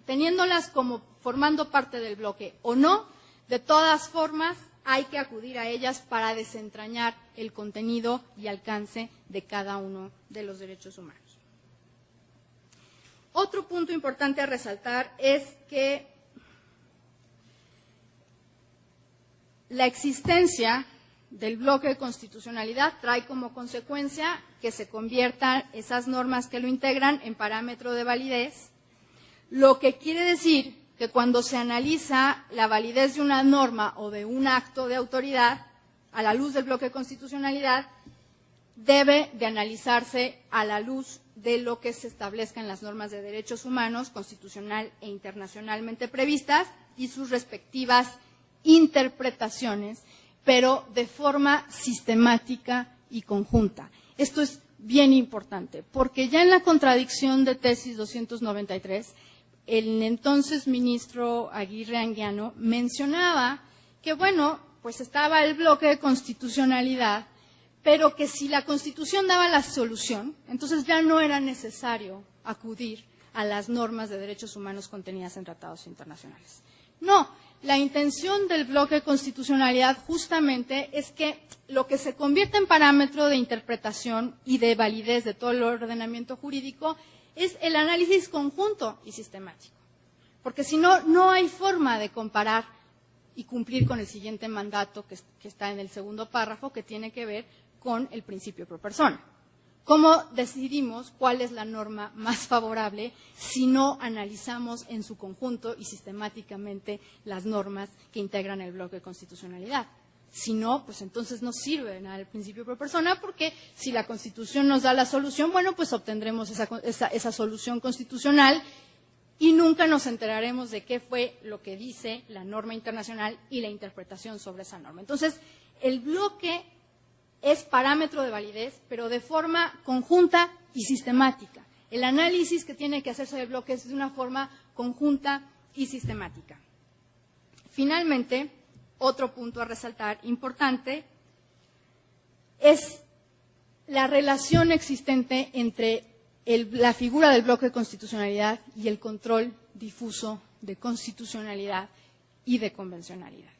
Speaker 2: teniéndolas como formando parte del bloque o no, de todas formas hay que acudir a ellas para desentrañar el contenido y alcance de cada uno de los derechos humanos. Otro punto importante a resaltar es que la existencia del bloque de constitucionalidad trae como consecuencia que se conviertan esas normas que lo integran en parámetro de validez, lo que quiere decir que cuando se analiza la validez de una norma o de un acto de autoridad a la luz del bloque de constitucionalidad, debe de analizarse a la luz de lo que se establezca en las normas de derechos humanos, constitucional e internacionalmente previstas, y sus respectivas interpretaciones, pero de forma sistemática y conjunta. Esto es bien importante, porque ya en la contradicción de tesis 293, el entonces ministro Aguirre Anguiano mencionaba que, bueno, pues estaba el bloque de constitucionalidad, pero que si la Constitución daba la solución, entonces ya no era necesario acudir a las normas de derechos humanos contenidas en tratados internacionales. No, la intención del bloque de constitucionalidad justamente es que lo que se convierte en parámetro de interpretación y de validez de todo el ordenamiento jurídico es el análisis conjunto y sistemático. Porque si no, no hay forma de comparar y cumplir con el siguiente mandato que está en el segundo párrafo, que tiene que ver con el principio pro persona. ¿Cómo decidimos cuál es la norma más favorable si no analizamos en su conjunto y sistemáticamente las normas que integran el bloque de constitucionalidad? Si no, pues entonces no sirve nada el principio pro persona, porque si la Constitución nos da la solución, bueno, pues obtendremos esa solución constitucional y nunca nos enteraremos de qué fue lo que dice la norma internacional y la interpretación sobre esa norma. Entonces, el bloque es parámetro de validez, pero de forma conjunta y sistemática. El análisis que tiene que hacerse del bloque es de una forma conjunta y sistemática. Finalmente, otro punto a resaltar importante es la relación existente entre la figura del bloque de constitucionalidad y el control difuso de constitucionalidad y de convencionalidad.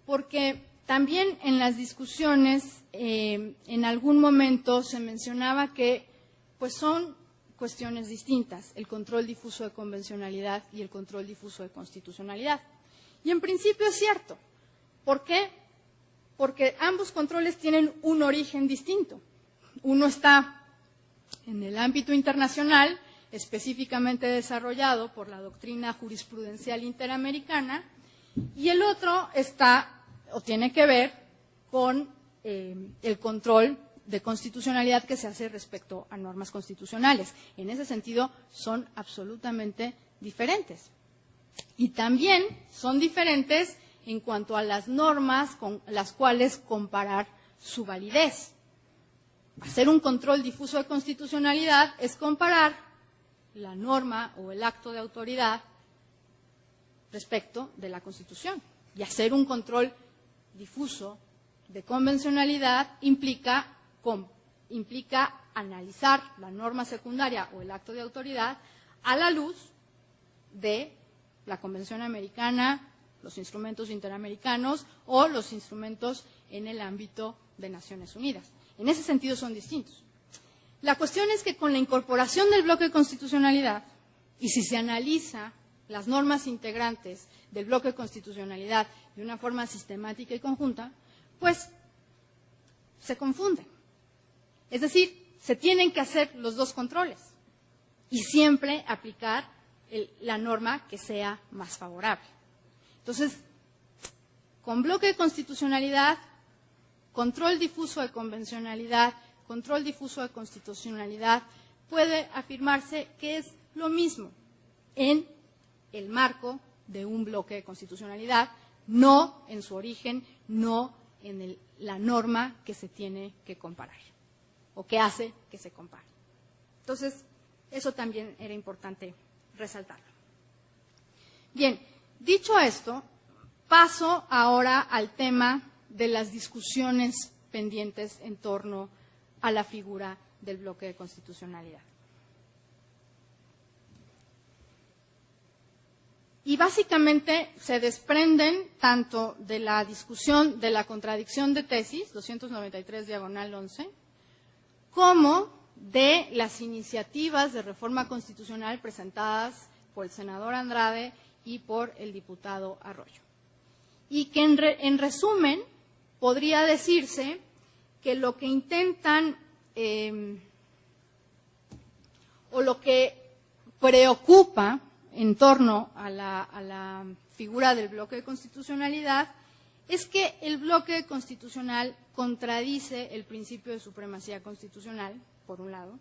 Speaker 2: Porque también en las discusiones, en algún momento se mencionaba que pues son cuestiones distintas, el control difuso de convencionalidad y el control difuso de constitucionalidad. Y en principio es cierto. ¿Por qué? Porque ambos controles tienen un origen distinto. Uno está en el ámbito internacional, específicamente desarrollado por la doctrina jurisprudencial interamericana, y el otro está o tiene que ver con el control de constitucionalidad que se hace respecto a normas constitucionales. En ese sentido, son absolutamente diferentes. Y también son diferentes en cuanto a las normas con las cuales comparar su validez. Hacer un control difuso de constitucionalidad es comparar la norma o el acto de autoridad respecto de la Constitución. Y hacer un control difuso de convencionalidad implica analizar la norma secundaria o el acto de autoridad a la luz de la Convención Americana, los instrumentos interamericanos o los instrumentos en el ámbito de Naciones Unidas. En ese sentido son distintos. La cuestión es que con la incorporación del bloque de constitucionalidad, y si se analiza las normas integrantes del bloque de constitucionalidad de una forma sistemática y conjunta, pues se confunden. Es decir, se tienen que hacer los dos controles y siempre aplicar la norma que sea más favorable. Entonces, con bloque de constitucionalidad, control difuso de convencionalidad, control difuso de constitucionalidad, puede afirmarse que es lo mismo en el marco de un bloque de constitucionalidad, no en su origen, no en la norma que se tiene que comparar o que hace que se compare. Entonces, eso también era importante resaltarlo. Bien, dicho esto, paso ahora al tema de las discusiones pendientes en torno a la figura del bloque de constitucionalidad. Y básicamente se desprenden tanto de la discusión de la contradicción de tesis, 293/11, como de las iniciativas de reforma constitucional presentadas por el senador Andrade y por el diputado Arroyo. Y que en resumen podría decirse que lo que intentan o lo que preocupa en torno a la figura del bloque de constitucionalidad es que el bloque constitucional contradice el principio de supremacía constitucional, por un lado,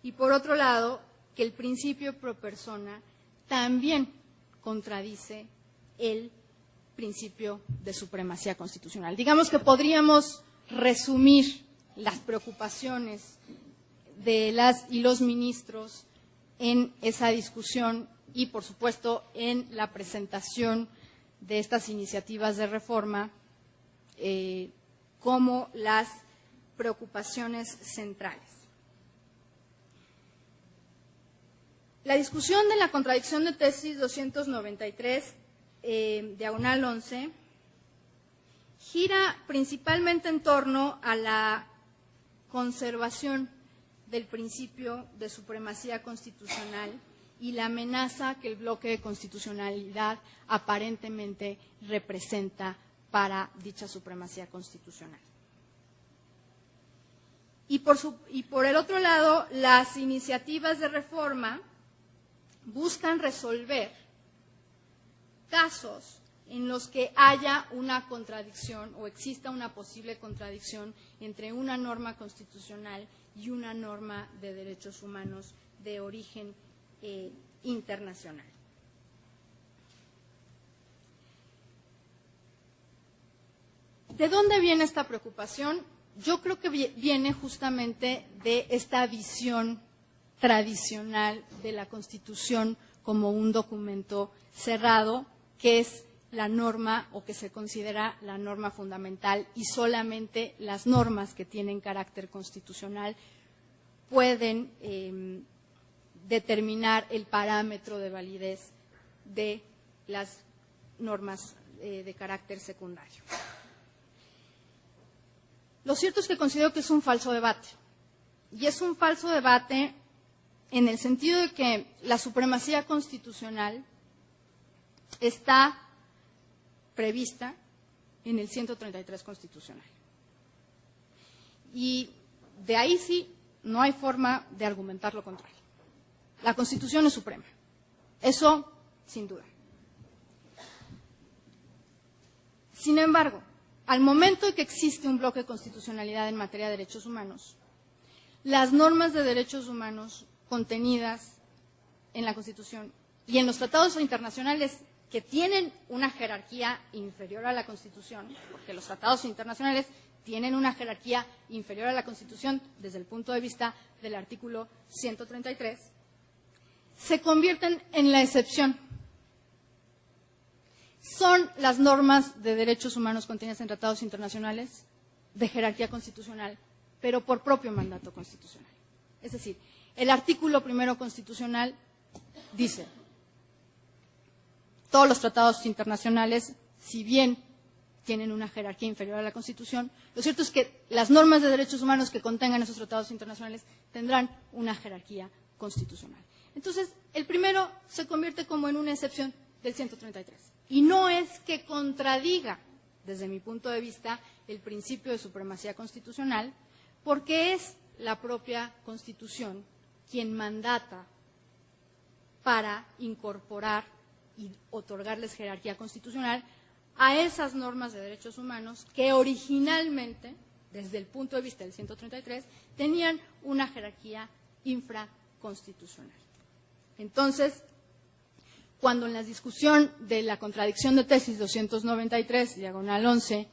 Speaker 2: y por otro lado, que el principio pro persona también contradice el principio de supremacía constitucional. Digamos que podríamos resumir las preocupaciones de las y los ministros en esa discusión y, por supuesto, en la presentación de estas iniciativas de reforma como las preocupaciones centrales. La discusión de la contradicción de tesis 293, diagonal 11, gira principalmente en torno a la conservación del principio de supremacía constitucional y la amenaza que el bloque de constitucionalidad aparentemente representa para dicha supremacía constitucional. Y por el otro lado, las iniciativas de reforma buscan resolver casos en los que haya una contradicción o exista una posible contradicción entre una norma constitucional y una norma de derechos humanos de origen internacional. ¿De dónde viene esta preocupación? Yo creo que viene justamente de esta visión tradicional de la Constitución como un documento cerrado, que es la norma o que se considera la norma fundamental, y solamente las normas que tienen carácter constitucional pueden determinar el parámetro de validez de las normas de carácter secundario. Lo cierto es que considero que es un falso debate, y es un falso debate en el sentido de que la supremacía constitucional está prevista en el 133 constitucional. Y de ahí sí no hay forma de argumentar lo contrario. La Constitución es suprema. Eso, sin duda. Sin embargo, al momento de que existe un bloque de constitucionalidad en materia de derechos humanos, las normas de derechos humanos contenidas en la Constitución y en los tratados internacionales que tienen una jerarquía inferior a la Constitución, porque los tratados internacionales tienen una jerarquía inferior a la Constitución desde el punto de vista del artículo 133, se convierten en la excepción. Son las normas de derechos humanos contenidas en tratados internacionales de jerarquía constitucional, pero por propio mandato constitucional. Es decir, el artículo primero constitucional dice: todos los tratados internacionales, si bien tienen una jerarquía inferior a la Constitución, lo cierto es que las normas de derechos humanos que contengan esos tratados internacionales tendrán una jerarquía constitucional. Entonces, el primero se convierte como en una excepción del 133. Y no es que contradiga, desde mi punto de vista, el principio de supremacía constitucional, porque es la propia Constitución quien mandata para incorporar y otorgarles jerarquía constitucional a esas normas de derechos humanos que originalmente, desde el punto de vista del 133, tenían una jerarquía infraconstitucional. Entonces, cuando en la discusión de la contradicción de tesis 293, diagonal 11,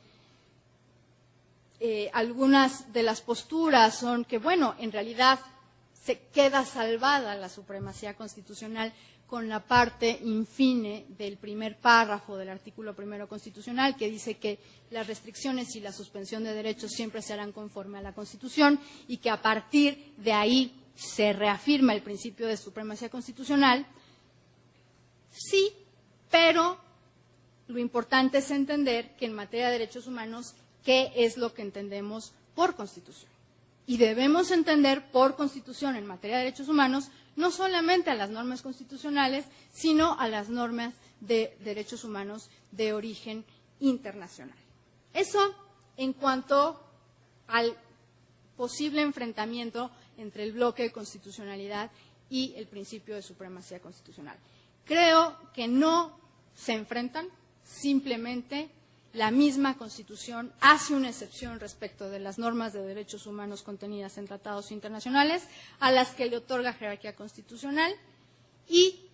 Speaker 2: algunas de las posturas son que, bueno, en realidad se queda salvada la supremacía constitucional con la parte infine del primer párrafo del artículo primero constitucional, que dice que las restricciones y la suspensión de derechos siempre se harán conforme a la Constitución y que a partir de ahí se reafirma el principio de supremacía constitucional. Sí, pero lo importante es entender que en materia de derechos humanos, ¿qué es lo que entendemos por Constitución? Y debemos entender por Constitución en materia de derechos humanos no solamente a las normas constitucionales, sino a las normas de derechos humanos de origen internacional. Eso en cuanto al posible enfrentamiento entre el bloque de constitucionalidad y el principio de supremacía constitucional. Creo que no se enfrentan, simplemente la misma Constitución hace una excepción respecto de las normas de derechos humanos contenidas en tratados internacionales a las que le otorga jerarquía constitucional, y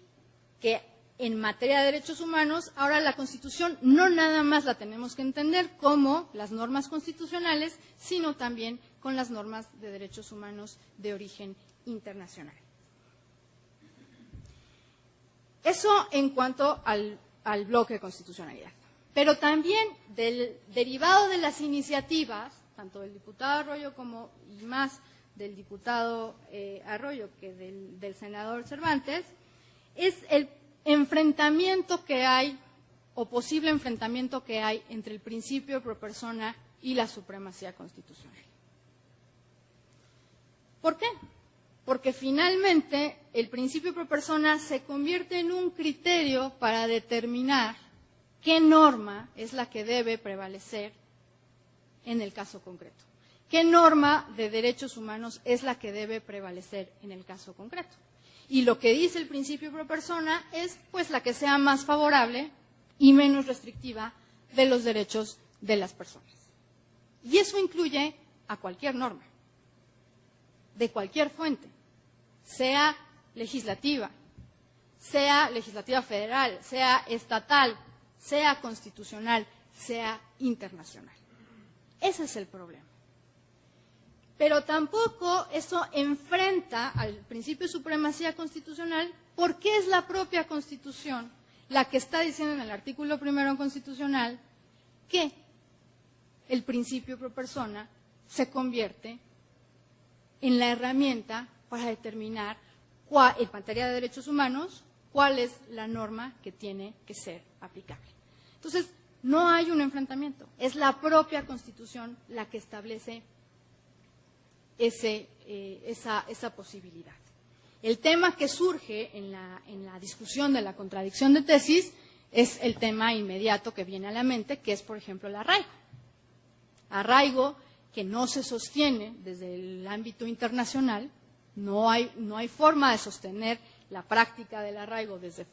Speaker 2: que en materia de derechos humanos, ahora la Constitución no nada más la tenemos que entender como las normas constitucionales, sino también con las normas de derechos humanos de origen internacional. Eso en cuanto al bloque de constitucionalidad. Pero también derivado de las iniciativas, tanto del diputado Arroyo como y más del diputado Arroyo que del senador Cervantes, es el enfrentamiento que hay, o posible enfrentamiento que hay entre el principio pro persona y la supremacía constitucional. ¿Por qué? Porque finalmente el principio pro persona se convierte en un criterio para determinar qué norma es la que debe prevalecer en el caso concreto. ¿Qué norma de derechos humanos es la que debe prevalecer en el caso concreto? Y lo que dice el principio pro persona es pues la que sea más favorable y menos restrictiva de los derechos de las personas. Y eso incluye a cualquier norma, de cualquier fuente, sea legislativa federal, sea estatal, sea constitucional, sea internacional. Ese es el problema. Pero tampoco eso enfrenta al principio de supremacía constitucional, porque es la propia Constitución la que está diciendo en el artículo 1 constitucional que el principio pro persona se convierte en la herramienta para determinar en materia de derechos humanos cuál es la norma que tiene que ser aplicable. Entonces, no hay un enfrentamiento, es la propia Constitución la que establece esa posibilidad. El tema que surge en la discusión de la contradicción de tesis es el tema inmediato que viene a la mente, que es, por ejemplo, el arraigo. Arraigo que no se sostiene desde el ámbito internacional, no hay forma de sostener la práctica del arraigo desde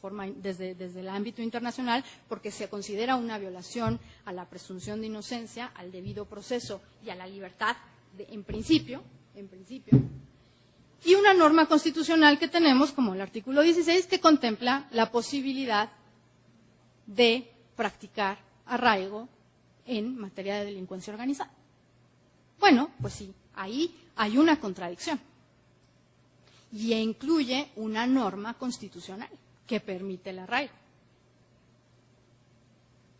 Speaker 2: el ámbito internacional, porque se considera una violación a la presunción de inocencia, al debido proceso y a la libertad en principio, y una norma constitucional que tenemos, como el artículo 16, que contempla la posibilidad de practicar arraigo en materia de delincuencia organizada. Bueno, pues sí, ahí hay una contradicción. Y incluye una norma constitucional que permite el arraigo.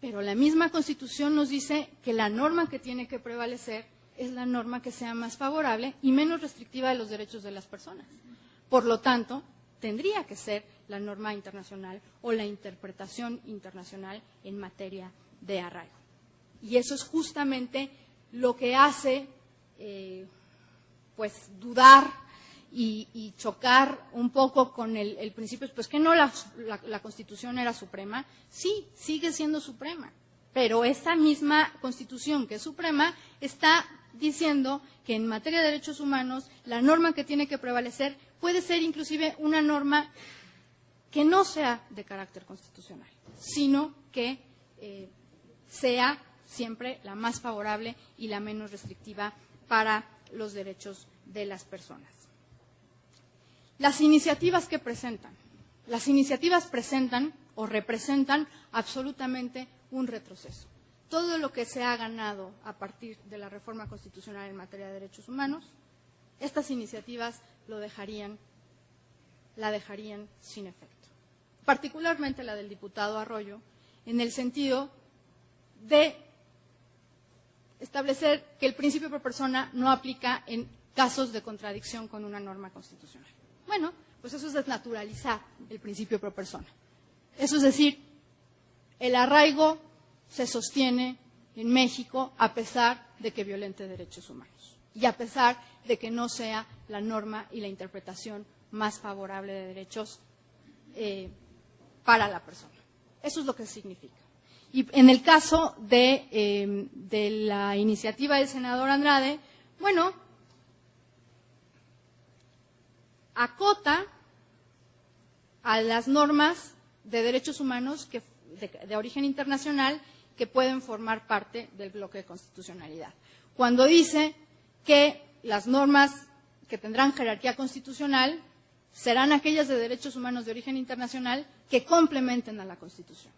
Speaker 2: Pero la misma Constitución nos dice que la norma que tiene que prevalecer es la norma que sea más favorable y menos restrictiva de los derechos de las personas. Por lo tanto, tendría que ser la norma internacional o la interpretación internacional en materia de arraigo. Y eso es justamente lo que hace pues dudar y chocar un poco con el principio, pues que no la Constitución era suprema. Sí, sigue siendo suprema, pero esa misma Constitución que es suprema está diciendo que en materia de derechos humanos la norma que tiene que prevalecer puede ser inclusive una norma que no sea de carácter constitucional, sino que sea siempre la más favorable y la menos restrictiva para los derechos de las personas. Las iniciativas que presentan. Las iniciativas presentan o representan absolutamente un retroceso. Todo lo que se ha ganado a partir de la reforma constitucional en materia de derechos humanos, estas iniciativas la dejarían sin efecto. Particularmente la del diputado Arroyo, en el sentido de establecer que el principio pro persona no aplica en casos de contradicción con una norma constitucional. Bueno, pues eso es desnaturalizar el principio pro persona. Eso es decir, el arraigo se sostiene en México a pesar de que violente derechos humanos y a pesar de que no sea la norma y la interpretación más favorable de derechos para la persona. Eso es lo que significa. Y en el caso de la iniciativa del senador Andrade, bueno, acota a las normas de derechos humanos de origen internacional que pueden formar parte del bloque de constitucionalidad. Cuando dice que las normas que tendrán jerarquía constitucional serán aquellas de derechos humanos de origen internacional que complementen a la Constitución.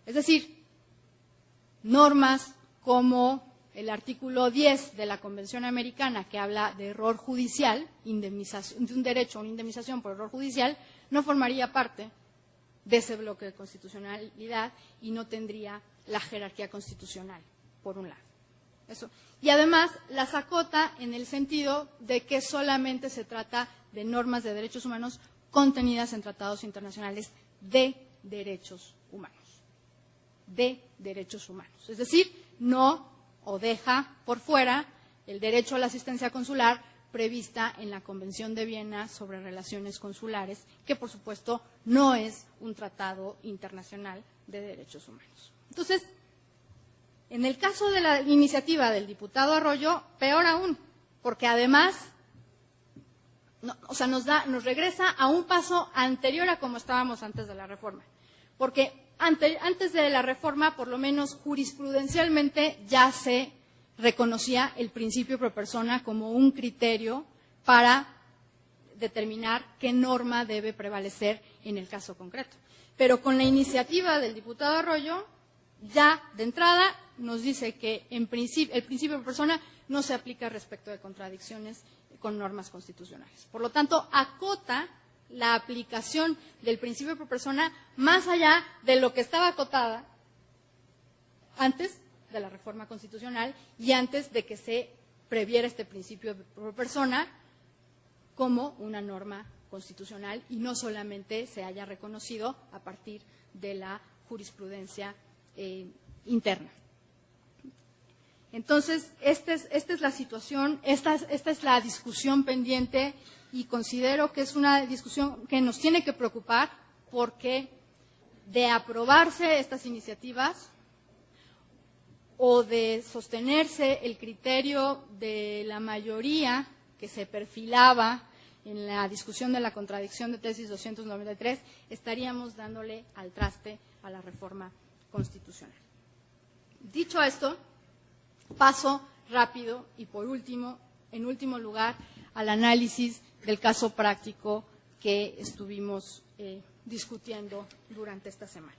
Speaker 2: Es decir, normas como el artículo 10 de la Convención Americana, que habla de error judicial, indemnización, de un derecho a una indemnización por error judicial, no formaría parte de ese bloque de constitucionalidad y no tendría la jerarquía constitucional, por un lado. Eso. Y además las acota en el sentido de que solamente se trata de normas de derechos humanos contenidas en tratados internacionales de derechos humanos. De derechos humanos. Es decir, no o deja por fuera el derecho a la asistencia consular prevista en la Convención de Viena sobre relaciones consulares, que por supuesto no es un tratado internacional de derechos humanos. Entonces, en el caso de la iniciativa del diputado Arroyo, peor aún, porque además nos regresa a un paso anterior a como estábamos antes de la reforma. Porque antes de la reforma, por lo menos jurisprudencialmente, ya se reconocía el principio pro persona como un criterio para determinar qué norma debe prevalecer en el caso concreto. Pero con la iniciativa del diputado Arroyo, ya de entrada nos dice que el principio pro persona no se aplica respecto de contradicciones con normas constitucionales. Por lo tanto, acota la aplicación del principio pro persona más allá de lo que estaba acotada antes de la reforma constitucional y antes de que se previera este principio pro persona como una norma constitucional y no solamente se haya reconocido a partir de la jurisprudencia interna. Entonces, esta es la situación, esta es la discusión pendiente y considero que es una discusión que nos tiene que preocupar porque de aprobarse estas iniciativas o de sostenerse el criterio de la mayoría que se perfilaba en la discusión de la contradicción de tesis 293, estaríamos dándole al traste a la reforma constitucional. Dicho esto, paso rápido y por último, en último lugar, al análisis del caso práctico que estuvimos discutiendo durante esta semana.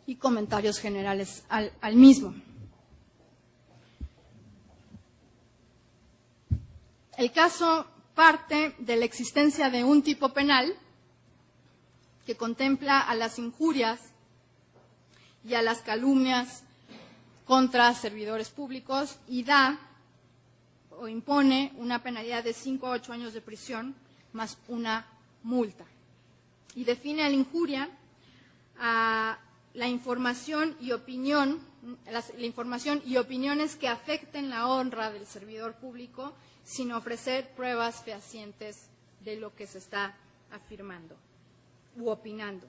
Speaker 2: Y comentarios generales al mismo. El caso parte de la existencia de un tipo penal que contempla a las injurias y a las calumnias contra servidores públicos y da o impone una penalidad de 5 a 8 años de prisión más una multa. Y define a la injuria a la información y opinión, la información y opiniones que afecten la honra del servidor público sin ofrecer pruebas fehacientes de lo que se está afirmando u opinando.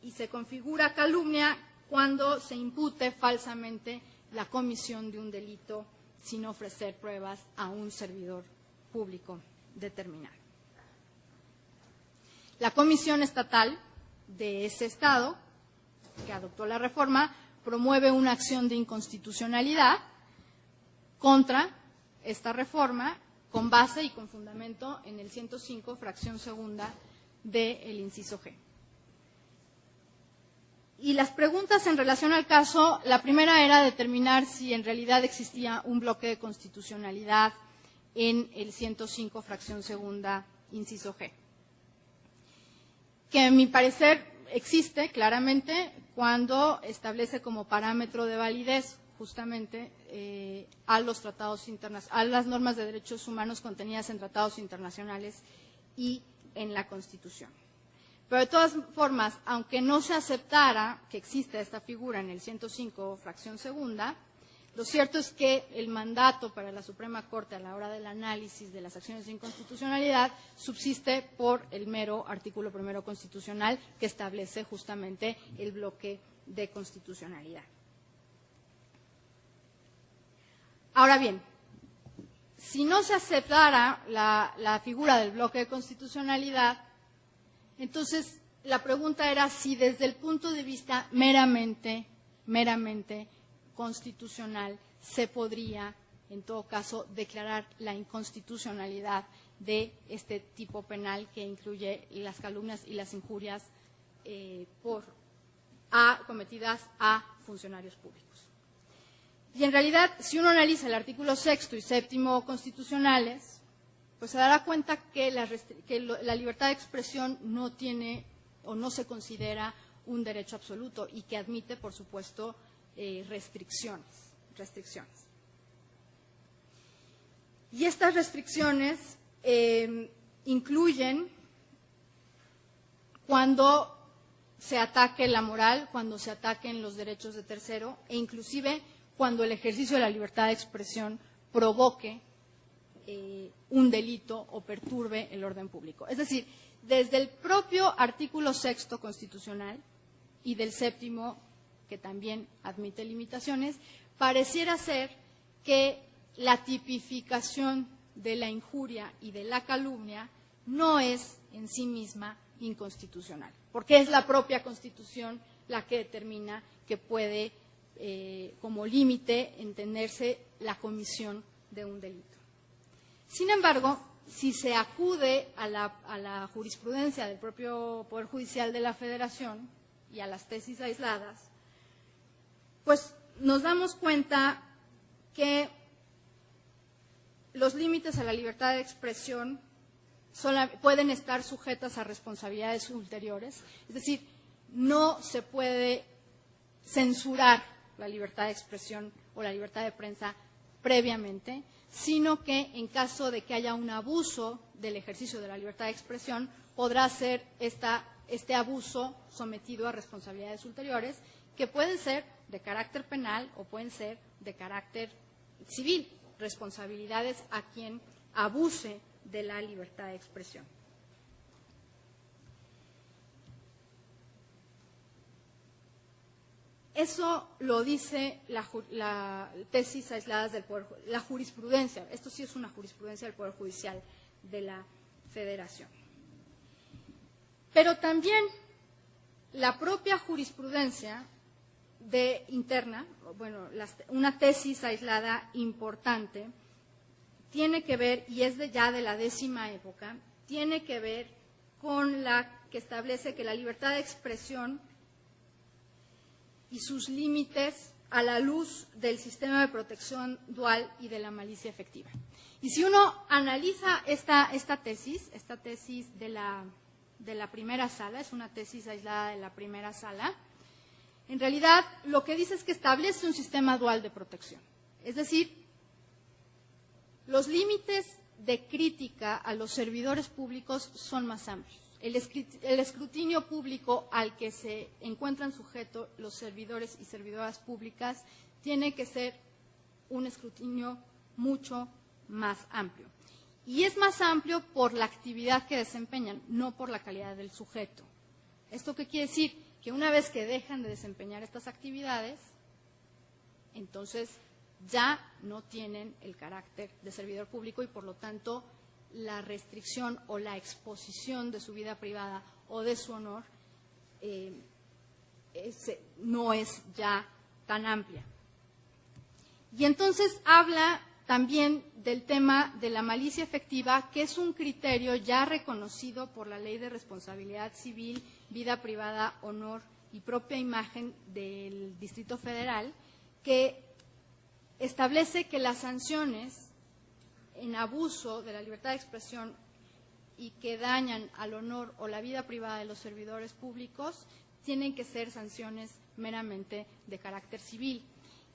Speaker 2: Y se configura calumnia cuando se impute falsamente la comisión de un delito sin ofrecer pruebas a un servidor público determinado. La Comisión Estatal de ese Estado, que adoptó la reforma, promueve una acción de inconstitucionalidad contra esta reforma con base y con fundamento en el 105, fracción segunda del inciso G. Y las preguntas en relación al caso, la primera era determinar si en realidad existía un bloque de constitucionalidad en el 105, fracción segunda, inciso G. Que a mi parecer existe claramente cuando establece como parámetro de validez justamente a los tratados a las normas de derechos humanos contenidas en tratados internacionales y en la Constitución. Pero de todas formas, aunque no se aceptara que exista esta figura en el 105, fracción segunda, lo cierto es que el mandato para la Suprema Corte a la hora del análisis de las acciones de inconstitucionalidad subsiste por el mero artículo primero constitucional que establece justamente el bloque de constitucionalidad. Ahora bien, si no se aceptara la figura del bloque de constitucionalidad, entonces la pregunta era si desde el punto de vista meramente constitucional se podría, en todo caso, declarar la inconstitucionalidad de este tipo penal que incluye las calumnias y las injurias cometidas a funcionarios públicos. Y en realidad, si uno analiza el artículo 6º y 7º constitucionales, pues se dará cuenta que la libertad de expresión no tiene o no se considera un derecho absoluto y que admite, por supuesto, restricciones. Y estas restricciones incluyen cuando se ataque la moral, cuando se ataquen los derechos de tercero e inclusive cuando el ejercicio de la libertad de expresión provoque un delito o perturbe el orden público. Es decir, desde el propio artículo 6º constitucional y del 7º, que también admite limitaciones, pareciera ser que la tipificación de la injuria y de la calumnia no es en sí misma inconstitucional, porque es la propia Constitución la que determina que puede, como límite, entenderse la comisión de un delito. Sin embargo, si se acude a la jurisprudencia del propio Poder Judicial de la Federación y a las tesis aisladas, pues nos damos cuenta que los límites a la libertad de expresión pueden estar sujetas a responsabilidades ulteriores, es decir, no se puede censurar la libertad de expresión o la libertad de prensa previamente, sino que en caso de que haya un abuso del ejercicio de la libertad de expresión, podrá ser este abuso sometido a responsabilidades ulteriores, que pueden ser de carácter penal o pueden ser de carácter civil, responsabilidades a quien abuse de la libertad de expresión. Eso lo dice la tesis aisladas del Poder, la jurisprudencia. Esto sí es una jurisprudencia del Poder Judicial de la Federación. Pero también la propia jurisprudencia interna, bueno, una tesis aislada importante, tiene que ver, y es ya de la 10ª época, tiene que ver con la que establece que la libertad de expresión y sus límites a la luz del sistema de protección dual y de la malicia efectiva. Y si uno analiza esta tesis de la primera sala, es una tesis aislada de la primera sala, en realidad lo que dice es que establece un sistema dual de protección. Es decir, los límites de crítica a los servidores públicos son más amplios. El escrutinio público al que se encuentran sujetos los servidores y servidoras públicas tiene que ser un escrutinio mucho más amplio. Y es más amplio por la actividad que desempeñan, no por la calidad del sujeto. ¿Esto qué quiere decir? Que una vez que dejan de desempeñar estas actividades, entonces ya no tienen el carácter de servidor público y, por lo tanto, la restricción o la exposición de su vida privada o de su honor no es ya tan amplia. Y entonces habla también del tema de la malicia efectiva, que es un criterio ya reconocido por la Ley de Responsabilidad Civil, Vida Privada, Honor y Propia Imagen del Distrito Federal, que establece que las sanciones en abuso de la libertad de expresión y que dañan al honor o la vida privada de los servidores públicos tienen que ser sanciones meramente de carácter civil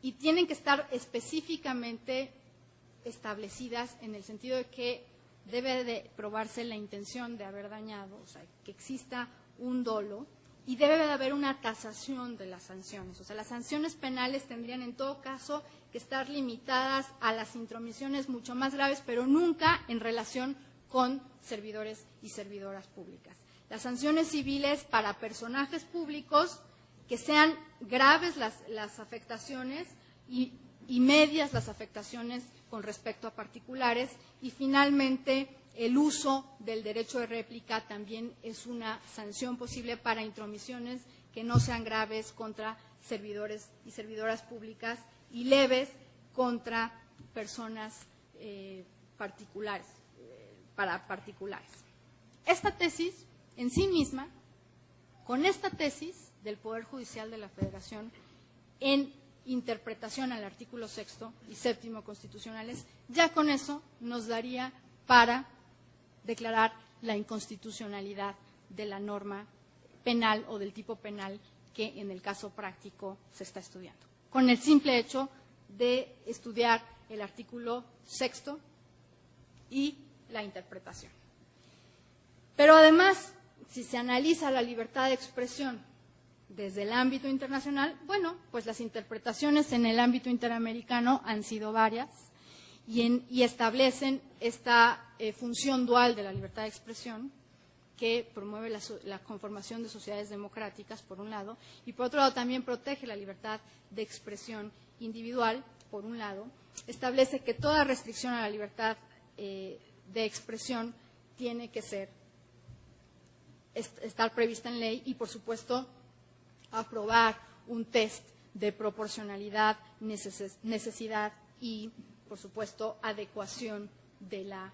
Speaker 2: y tienen que estar específicamente establecidas en el sentido de que debe de probarse la intención de haber dañado, o sea, que exista un dolo y debe de haber una tasación de las sanciones. O sea, las sanciones penales tendrían en todo caso que estar limitadas a las intromisiones mucho más graves, pero nunca en relación con servidores y servidoras públicas. Las sanciones civiles para personajes públicos, que sean graves las afectaciones y y medias las afectaciones con respecto a particulares, y finalmente el uso del derecho de réplica también es una sanción posible para intromisiones que no sean graves contra servidores y servidoras públicas y leves contra personas particulares, para particulares. Esta tesis en sí misma, con esta tesis del Poder Judicial de la Federación en interpretación al artículo 6º y 7º constitucionales, ya con eso nos daría para declarar la inconstitucionalidad de la norma penal o del tipo penal que en el caso práctico se está estudiando. Con el simple hecho de estudiar el artículo 6º y la interpretación. Pero además, si se analiza la libertad de expresión desde el ámbito internacional, bueno, pues las interpretaciones en el ámbito interamericano han sido varias y establecen esta función dual de la libertad de expresión que promueve la conformación de sociedades democráticas, por un lado, y por otro lado también protege la libertad de expresión individual, por un lado, establece que toda restricción a la libertad de expresión tiene que estar prevista en ley y, por supuesto, aprobar un test de proporcionalidad, necesidad y, por supuesto, adecuación de la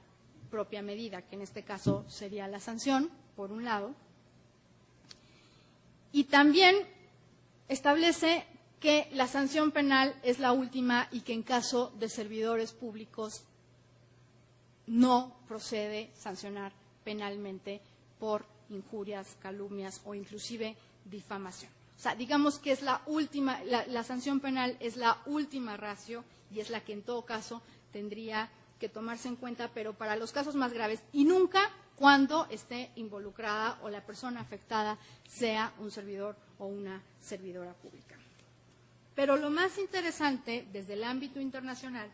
Speaker 2: propia medida, que en este caso sería la sanción, por un lado. Y también establece que la sanción penal es la última y que en caso de servidores públicos no procede sancionar penalmente por injurias, calumnias o inclusive difamación. O sea, digamos que es la última, la sanción penal es la última ratio y es la que en todo caso tendría que tomarse en cuenta, pero para los casos más graves y nunca cuando esté involucrada o la persona afectada sea un servidor o una servidora pública. Pero lo más interesante desde el ámbito internacional,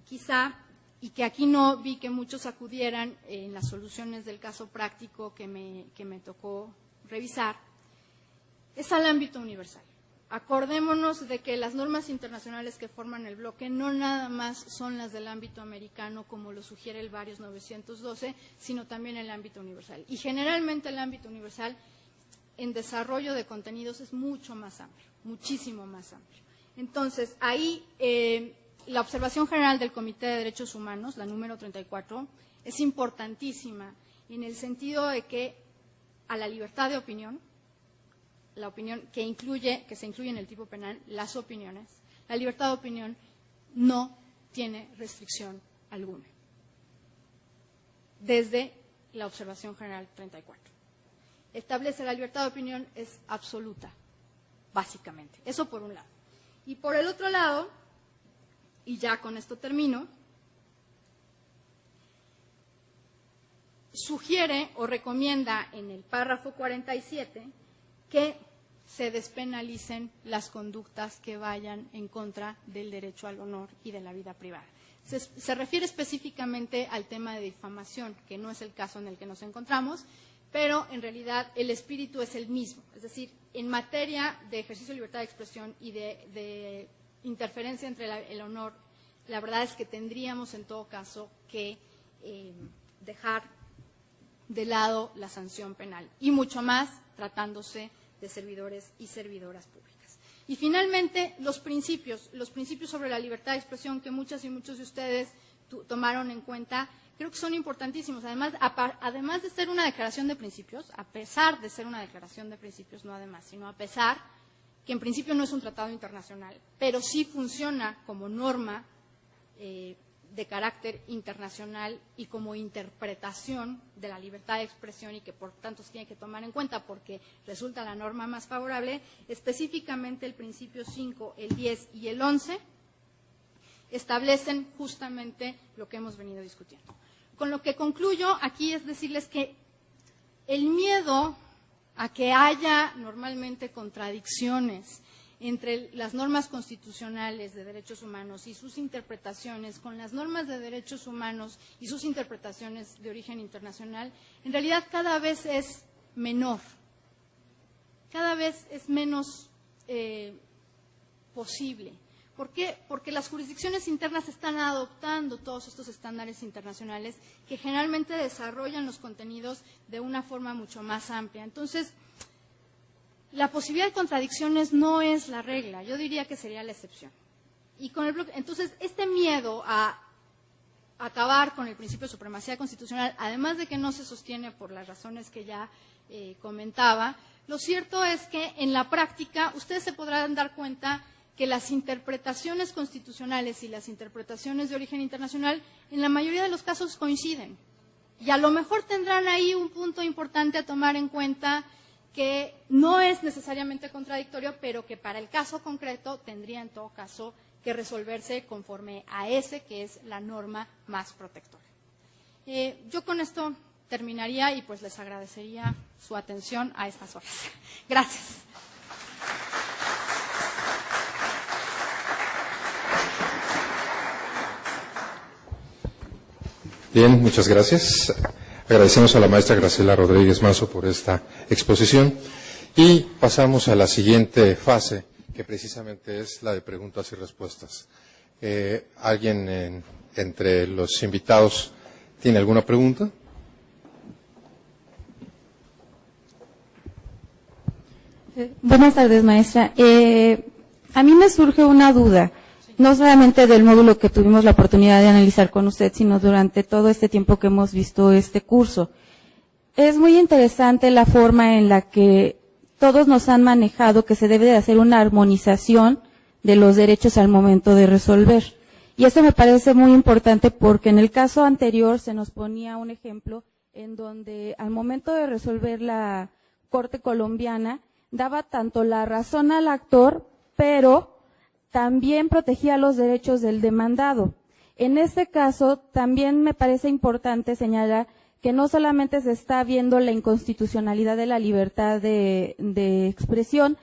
Speaker 2: quizá, y que aquí no vi que muchos acudieran en las soluciones del caso práctico que me tocó revisar, es al ámbito universal. Acordémonos de que las normas internacionales que forman el bloque no nada más son las del ámbito americano, como lo sugiere el Varios 912, sino también el ámbito universal. Y generalmente el ámbito universal en desarrollo de contenidos es mucho más amplio, muchísimo más amplio. Entonces, ahí la observación general del Comité de Derechos Humanos, la número 34, es importantísima en el sentido de que a la libertad de opinión, la opinión que se incluye en el tipo penal, las opiniones, la libertad de opinión no tiene restricción alguna, desde la observación general 34. Establece la libertad de opinión es absoluta, básicamente. Eso por un lado. Y por el otro lado, y ya con esto termino, sugiere o recomienda en el párrafo 47 que se despenalicen las conductas que vayan en contra del derecho al honor y de la vida privada. Se refiere específicamente al tema de difamación, que no es el caso en el que nos encontramos, pero en realidad el espíritu es el mismo. Es decir, en materia de ejercicio de libertad de expresión y de interferencia entre el honor, la verdad es que tendríamos en todo caso que dejar de lado la sanción penal, y mucho más tratándose de servidores y servidoras públicas. Y finalmente, los principios sobre la libertad de expresión que muchas y muchos de ustedes tomaron en cuenta, creo que son importantísimos. Además de ser una declaración de principios, a pesar de ser una declaración de principios, no además, sino a pesar que en principio no es un tratado internacional, pero sí funciona como norma de carácter internacional y como interpretación de la libertad de expresión y que por tanto se tiene que tomar en cuenta porque resulta la norma más favorable, específicamente el principio 5, el 10 y el 11 establecen justamente lo que hemos venido discutiendo. Con lo que concluyo aquí es decirles que el miedo a que haya normalmente contradicciones entre las normas constitucionales de derechos humanos y sus interpretaciones con las normas de derechos humanos y sus interpretaciones de origen internacional, en realidad cada vez es menor, cada vez es menos posible, ¿Por qué? Porque las jurisdicciones internas están adoptando todos estos estándares internacionales que generalmente desarrollan los contenidos de una forma mucho más amplia. Entonces, la posibilidad de contradicciones no es la regla, yo diría que sería la excepción. Y con entonces, este miedo a acabar con el principio de supremacía constitucional, además de que no se sostiene por las razones que ya comentaba, lo cierto es que en la práctica ustedes se podrán dar cuenta que las interpretaciones constitucionales y las interpretaciones de origen internacional en la mayoría de los casos coinciden. Y a lo mejor tendrán ahí un punto importante a tomar en cuenta que no es necesariamente contradictorio, pero que para el caso concreto tendría en todo caso que resolverse conforme a ese que es la norma más protectora. Yo con esto terminaría y pues les agradecería su atención a estas horas. Gracias.
Speaker 1: Bien, muchas gracias. Agradecemos a la maestra Graciela Rodríguez Manso por esta exposición y pasamos a la siguiente fase, que precisamente es la de preguntas y respuestas. ¿Alguien entre los invitados tiene alguna pregunta?
Speaker 3: Buenas tardes, maestra. A mí me surge una duda, no solamente del módulo que tuvimos la oportunidad de analizar con usted, sino durante todo este tiempo que hemos visto este curso. Es muy interesante la forma en la que todos nos han manejado que se debe de hacer una armonización de los derechos al momento de resolver. Y esto me parece muy importante porque en el caso anterior se nos ponía un ejemplo en donde al momento de resolver la Corte colombiana daba tanto la razón al actor, pero también protegía los derechos del demandado. En este caso, también me parece importante señalar que no solamente se está viendo la inconstitucionalidad de la libertad de expresión,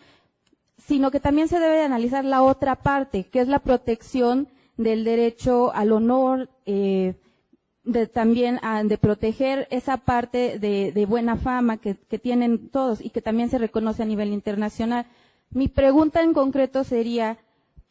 Speaker 3: sino que también se debe de analizar la otra parte, que es la protección del derecho al honor, también de proteger esa parte de buena fama que tienen todos y que también se reconoce a nivel internacional. Mi pregunta en concreto sería,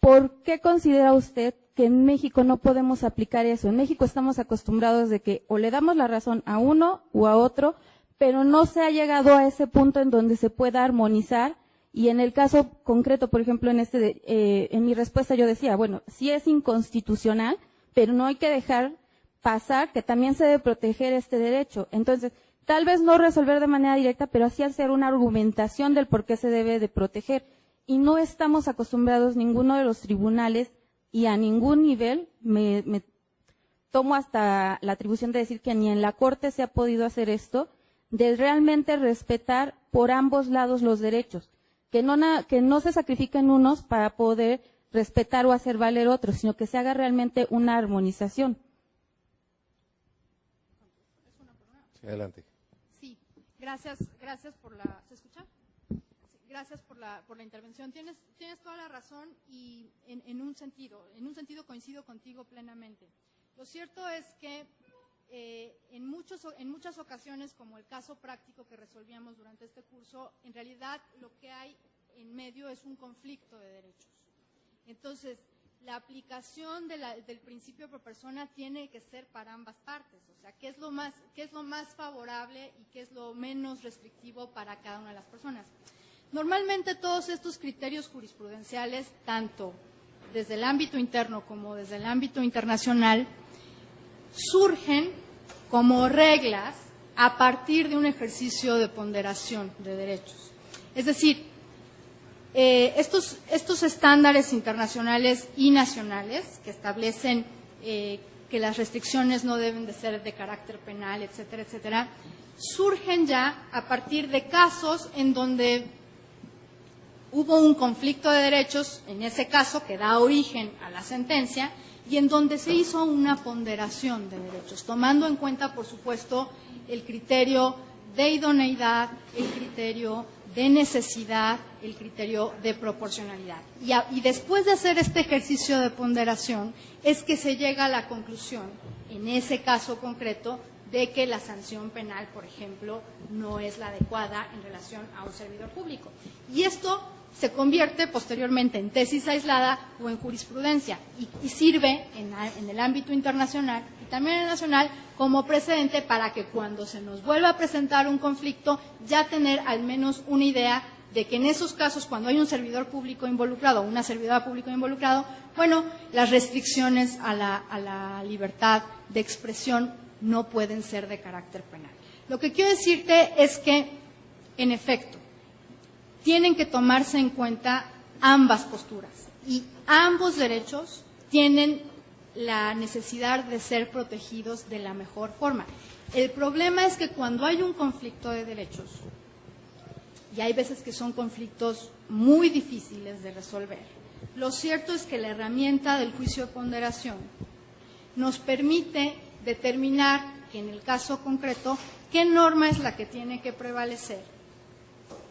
Speaker 3: ¿por qué considera usted que en México no podemos aplicar eso? En México estamos acostumbrados de que o le damos la razón a uno u a otro, pero no se ha llegado a ese punto en donde se pueda armonizar. Y en el caso concreto, por ejemplo, en mi respuesta yo decía, bueno, sí es inconstitucional, pero no hay que dejar pasar que también se debe proteger este derecho. Entonces, tal vez no resolver de manera directa, pero sí hacer una argumentación del por qué se debe de proteger. Y no estamos acostumbrados ninguno de los tribunales y a ningún nivel, me tomo hasta la atribución de decir que ni en la Corte se ha podido hacer esto, de realmente respetar por ambos lados los derechos, que no se sacrifiquen unos para poder respetar o hacer valer otros, sino que se haga realmente una armonización.
Speaker 1: Sí, adelante.
Speaker 2: Sí, gracias por la... ¿Se escucha? Gracias por la intervención. Tienes toda la razón y en un sentido coincido contigo plenamente. Lo cierto es que en muchas ocasiones, como el caso práctico que resolvíamos durante este curso, en realidad lo que hay en medio es un conflicto de derechos. Entonces, la aplicación del principio pro persona tiene que ser para ambas partes, o sea, qué es lo más favorable y qué es lo menos restrictivo para cada una de las personas. Normalmente todos estos criterios jurisprudenciales, tanto desde el ámbito interno como desde el ámbito internacional, surgen como reglas a partir de un ejercicio de ponderación de derechos. Es decir, estos estándares internacionales y nacionales que establecen que las restricciones no deben de ser de carácter penal, etcétera, etcétera, surgen ya a partir de casos en donde hubo un conflicto de derechos, en ese caso que da origen a la sentencia, y en donde se hizo una ponderación de derechos, tomando en cuenta, por supuesto, el criterio de idoneidad, el criterio de necesidad, el criterio de proporcionalidad. Y después de hacer este ejercicio de ponderación, es que se llega a la conclusión, en ese caso concreto, de que la sanción penal, por ejemplo, no es la adecuada en relación a un servidor público. Y esto se convierte posteriormente en tesis aislada o en jurisprudencia y sirve en el ámbito internacional y también en el nacional como precedente para que cuando se nos vuelva a presentar un conflicto ya tener al menos una idea de que en esos casos, cuando hay un servidor público involucrado o una servidora pública involucrado, bueno, las restricciones a la libertad de expresión no pueden ser de carácter penal. Lo que quiero decirte es que, en efecto, tienen que tomarse en cuenta ambas posturas y ambos derechos tienen la necesidad de ser protegidos de la mejor forma. El problema es que cuando hay un conflicto de derechos, y hay veces que son conflictos muy difíciles de resolver, lo cierto es que la herramienta del juicio de ponderación nos permite determinar que en el caso concreto qué norma es la que tiene que prevalecer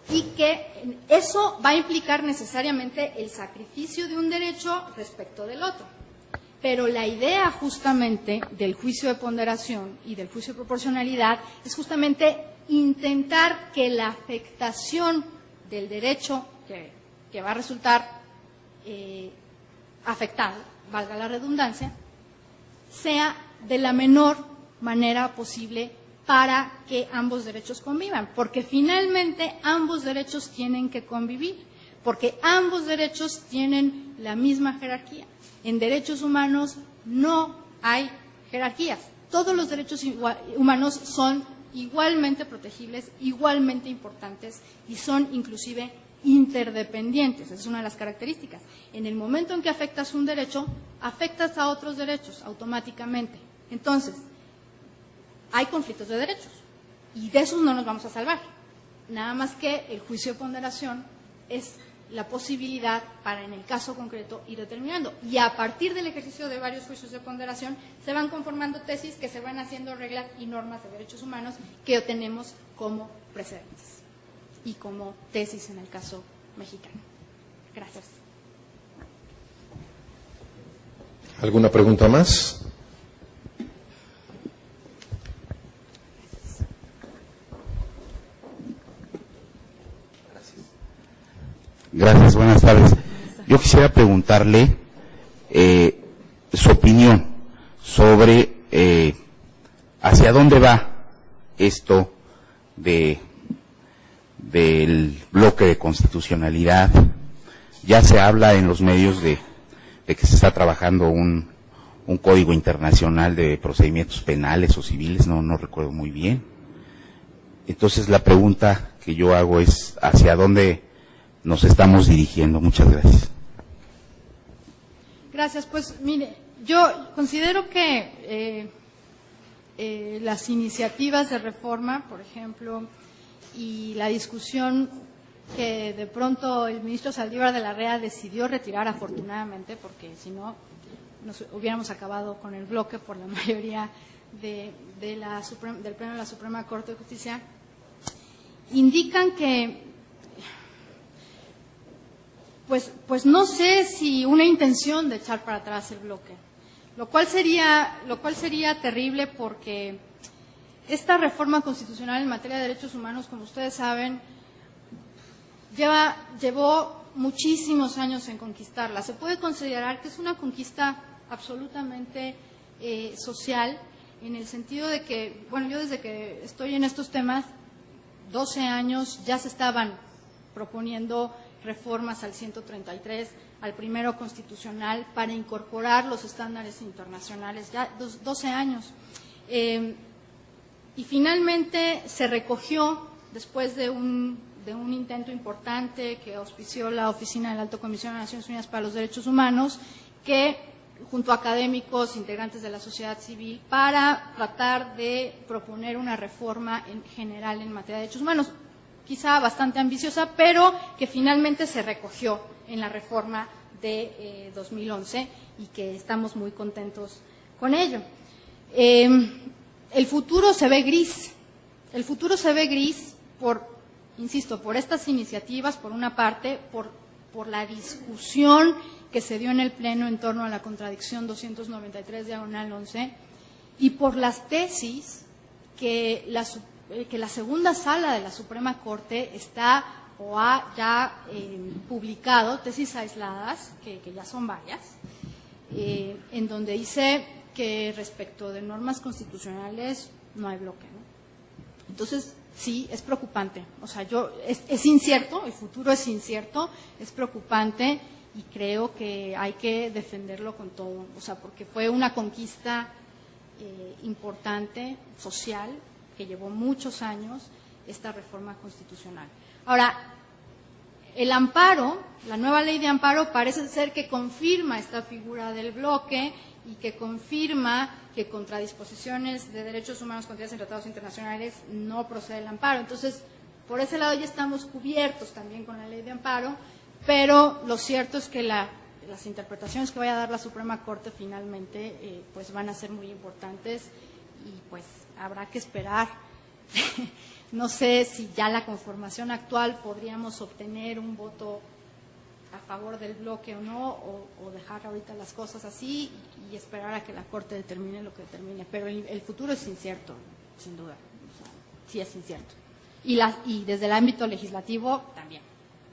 Speaker 2: y que eso va a implicar necesariamente el sacrificio de un derecho respecto del otro. Pero la idea justamente del juicio de ponderación y del juicio de proporcionalidad es justamente intentar que la afectación del derecho que va a resultar afectado, valga la redundancia, sea de la menor manera posible para que ambos derechos convivan, porque finalmente ambos derechos tienen que convivir, porque ambos derechos tienen la misma jerarquía. En derechos humanos no hay jerarquías. Todos los derechos humanos son igualmente protegibles, igualmente importantes y son inclusive interdependientes. Esa es una de las características. En el momento en que afectas un derecho, afectas a otros derechos automáticamente. Entonces, hay conflictos de derechos y de esos no nos vamos a salvar. Nada más que el juicio de ponderación es la posibilidad para, en el caso concreto, ir determinando. Y a partir del ejercicio de varios juicios de ponderación se van conformando tesis que se van haciendo reglas y normas de derechos humanos que tenemos como precedentes y como tesis en el caso mexicano. Gracias.
Speaker 1: ¿Alguna pregunta más?
Speaker 4: Gracias, buenas tardes. Yo quisiera preguntarle su opinión sobre hacia dónde va esto del bloque de constitucionalidad. Ya se habla en los medios de que se está trabajando un código internacional de procedimientos penales o civiles, no recuerdo muy bien. Entonces la pregunta que yo hago es ¿hacia dónde nos estamos dirigiendo? Muchas gracias.
Speaker 2: Gracias. Pues mire, yo considero que las iniciativas de reforma, por ejemplo, y la discusión que de pronto el ministro Saldívar de la Rea decidió retirar, afortunadamente, porque si no nos hubiéramos acabado con el bloque por la mayoría del Pleno de la Suprema Corte de Justicia, indican que pues no sé si una intención de echar para atrás el bloque, lo cual sería terrible, porque esta reforma constitucional en materia de derechos humanos, como ustedes saben, llevó muchísimos años en conquistarla. Se puede considerar que es una conquista absolutamente social, en el sentido de que, bueno, yo desde que estoy en estos temas, 12 años ya se estaban proponiendo reformas al 133, al primero constitucional, para incorporar los estándares internacionales, ya 12 años. Y finalmente se recogió, después de un intento importante que auspició la Oficina del Alto Comisionado de Naciones Unidas para los Derechos Humanos, que junto a académicos, integrantes de la sociedad civil, para tratar de proponer una reforma en general en materia de derechos humanos, quizá bastante ambiciosa, pero que finalmente se recogió en la reforma de 2011 y que estamos muy contentos con ello. El futuro se ve gris. El futuro se ve gris insisto, por estas iniciativas, por una parte, por la discusión que se dio en el Pleno en torno a la contradicción 293/11 y por las tesis que que la segunda sala de la Suprema Corte está o ha ya publicado tesis aisladas, que ya son varias, en donde dice que respecto de normas constitucionales no hay bloque, ¿no? Entonces, sí, es preocupante. O sea, es incierto, el futuro es incierto, es preocupante y creo que hay que defenderlo con todo. O sea, porque fue una conquista importante, social, que llevó muchos años esta reforma constitucional. Ahora, el amparo, la nueva ley de amparo parece ser que confirma esta figura del bloque y que confirma que contra disposiciones de derechos humanos contenidas en tratados internacionales no procede el amparo. Entonces, por ese lado ya estamos cubiertos también con la ley de amparo, pero lo cierto es que las interpretaciones que vaya a dar la Suprema Corte finalmente pues van a ser muy importantes y pues habrá que esperar. No sé si ya la conformación actual podríamos obtener un voto a favor del bloque o no, o dejar ahorita las cosas así y esperar a que la Corte determine lo que determine. Pero el futuro es incierto, sin duda. O sea, sí es incierto. Y desde el ámbito legislativo también.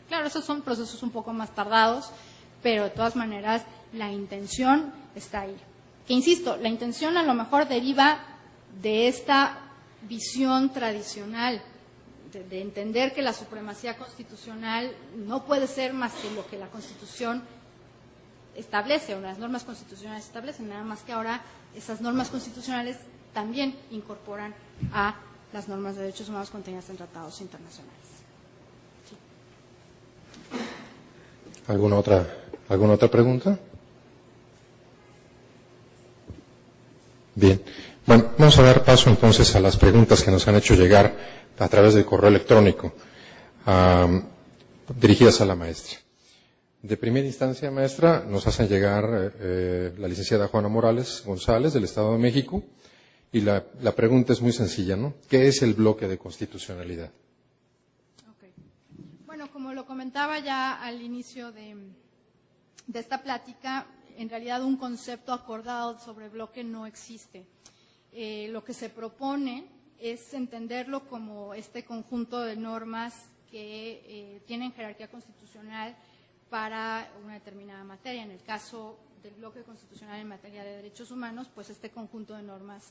Speaker 2: Claro, esos son procesos un poco más tardados, pero de todas maneras la intención está ahí. Que insisto, la intención a lo mejor deriva de esta visión tradicional, de entender que la supremacía constitucional no puede ser más que lo que la Constitución establece o las normas constitucionales establecen, nada más que ahora esas normas constitucionales también incorporan a las normas de derechos humanos contenidas en tratados internacionales. Sí.
Speaker 1: ¿Alguna otra pregunta? Bien. Bueno, vamos a dar paso entonces a las preguntas que nos han hecho llegar a través del correo electrónico, dirigidas a la maestra. De primera instancia, maestra, nos hacen llegar la licenciada Juana Morales González, del Estado de México, y la pregunta es muy sencilla, ¿no? ¿Qué es el bloque de constitucionalidad?
Speaker 2: Okay. Bueno, como lo comentaba ya al inicio de esta plática, en realidad un concepto acordado sobre bloque no existe. Lo que se propone es entenderlo como este conjunto de normas que tienen jerarquía constitucional para una determinada materia. En el caso del bloque constitucional en materia de derechos humanos, pues este conjunto de normas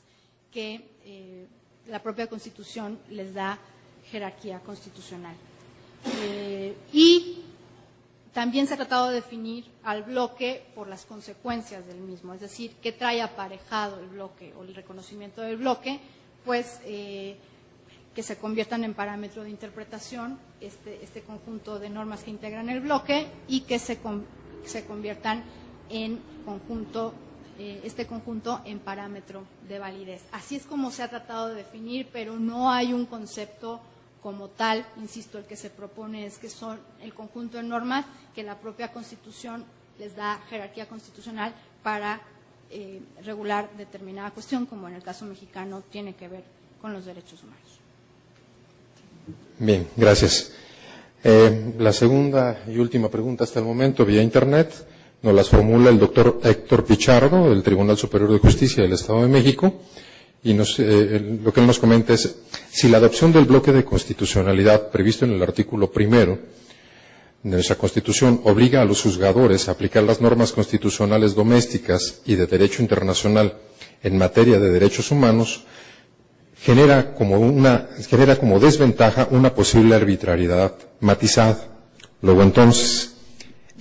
Speaker 2: que la propia Constitución les da jerarquía constitucional. Y también se ha tratado de definir al bloque por las consecuencias del mismo, es decir, qué trae aparejado el bloque o el reconocimiento del bloque, pues que se conviertan en parámetro de interpretación este conjunto de normas que integran el bloque y que se conviertan en conjunto, este conjunto en parámetro de validez. Así es como se ha tratado de definir, pero no hay un concepto como tal. Insisto, el que se propone es que son el conjunto de normas que la propia Constitución les da jerarquía constitucional para regular determinada cuestión, como en el caso mexicano tiene que ver con los derechos humanos.
Speaker 1: Bien, gracias. La segunda y última pregunta hasta el momento, vía Internet, nos las formula el doctor Héctor Pichardo, del Tribunal Superior de Justicia del Estado de México, y lo que él nos comenta es, si la adopción del bloque de constitucionalidad previsto en el artículo 1 de nuestra Constitución obliga a los juzgadores a aplicar las normas constitucionales domésticas y de derecho internacional en materia de derechos humanos, genera como desventaja una posible arbitrariedad matizada. Luego entonces,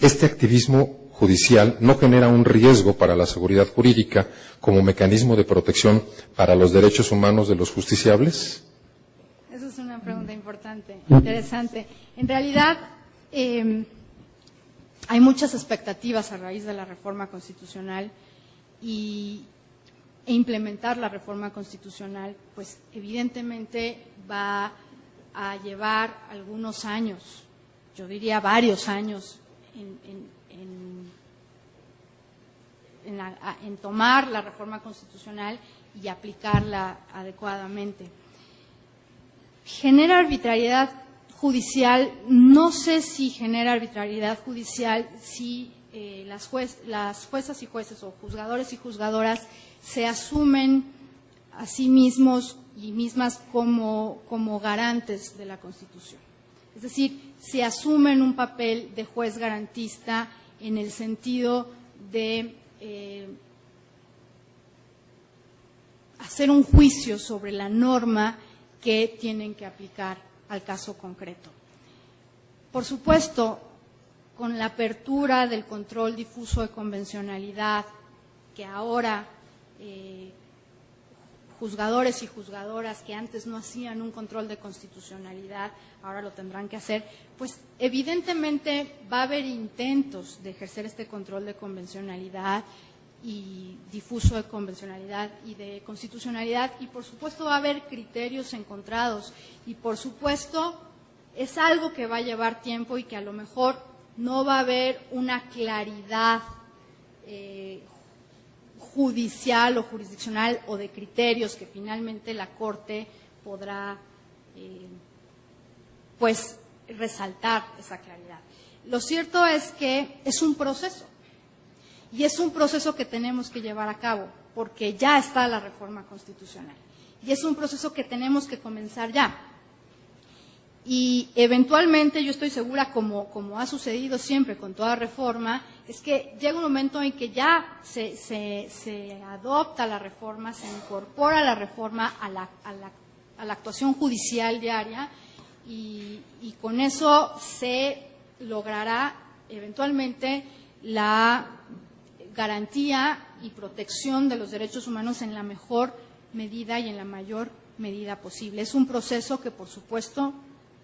Speaker 1: este activismo judicial no genera un riesgo para la seguridad jurídica como mecanismo de protección para los derechos humanos de los justiciables.
Speaker 2: Esa es una pregunta importante, interesante. En realidad, hay muchas expectativas a raíz de la reforma constitucional e implementar la reforma constitucional, pues evidentemente va a llevar algunos años, yo diría varios años, en tomar la reforma constitucional y aplicarla adecuadamente. ¿Genera arbitrariedad judicial? No sé si genera arbitrariedad judicial si las juezas y jueces o juzgadores y juzgadoras se asumen a sí mismos y mismas como garantes de la Constitución. Es decir, se asumen un papel de juez garantista en el sentido de hacer un juicio sobre la norma que tienen que aplicar al caso concreto. Por supuesto, con la apertura del control difuso de convencionalidad, que ahora juzgadores y juzgadoras que antes no hacían un control de constitucionalidad, ahora lo tendrán que hacer, pues evidentemente va a haber intentos de ejercer este control de convencionalidad y difuso de convencionalidad y de constitucionalidad, y por supuesto va a haber criterios encontrados, y por supuesto es algo que va a llevar tiempo y que a lo mejor no va a haber una claridad judicial o jurisdiccional o de criterios que finalmente la Corte podrá pues resaltar esa claridad. Lo cierto es que es un proceso, y es un proceso que tenemos que llevar a cabo, porque ya está la reforma constitucional, y es un proceso que tenemos que comenzar ya. Y eventualmente, yo estoy segura, como ha sucedido siempre con toda reforma, es que llega un momento en que ya se adopta la reforma, se incorpora la reforma a la actuación judicial diaria, y con eso se logrará eventualmente la garantía y protección de los derechos humanos en la mejor medida y en la mayor medida posible. Es un proceso que, por supuesto,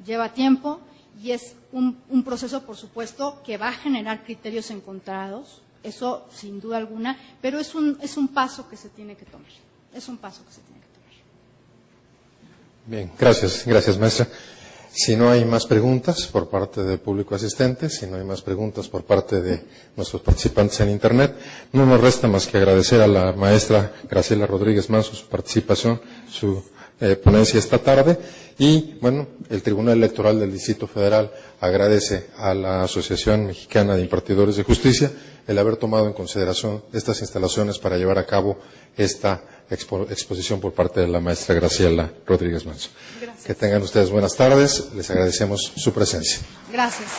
Speaker 2: lleva tiempo, y es un proceso, por supuesto, que va a generar criterios encontrados, eso sin duda alguna, pero es un paso que se tiene que tomar. Es un paso que se tiene que tomar.
Speaker 1: Bien, gracias, maestra. Si no hay más preguntas por parte del público asistente, si no hay más preguntas por parte de nuestros participantes en Internet, no nos resta más que agradecer a la maestra Graciela Rodríguez Manso su participación, su ponencia esta tarde, y bueno, el Tribunal Electoral del Distrito Federal agradece a la Asociación Mexicana de Impartidores de Justicia el haber tomado en consideración estas instalaciones para llevar a cabo esta exposición por parte de la maestra Graciela Rodríguez Manso.
Speaker 2: Gracias.
Speaker 1: Que tengan ustedes buenas tardes, les agradecemos su presencia.
Speaker 2: Gracias.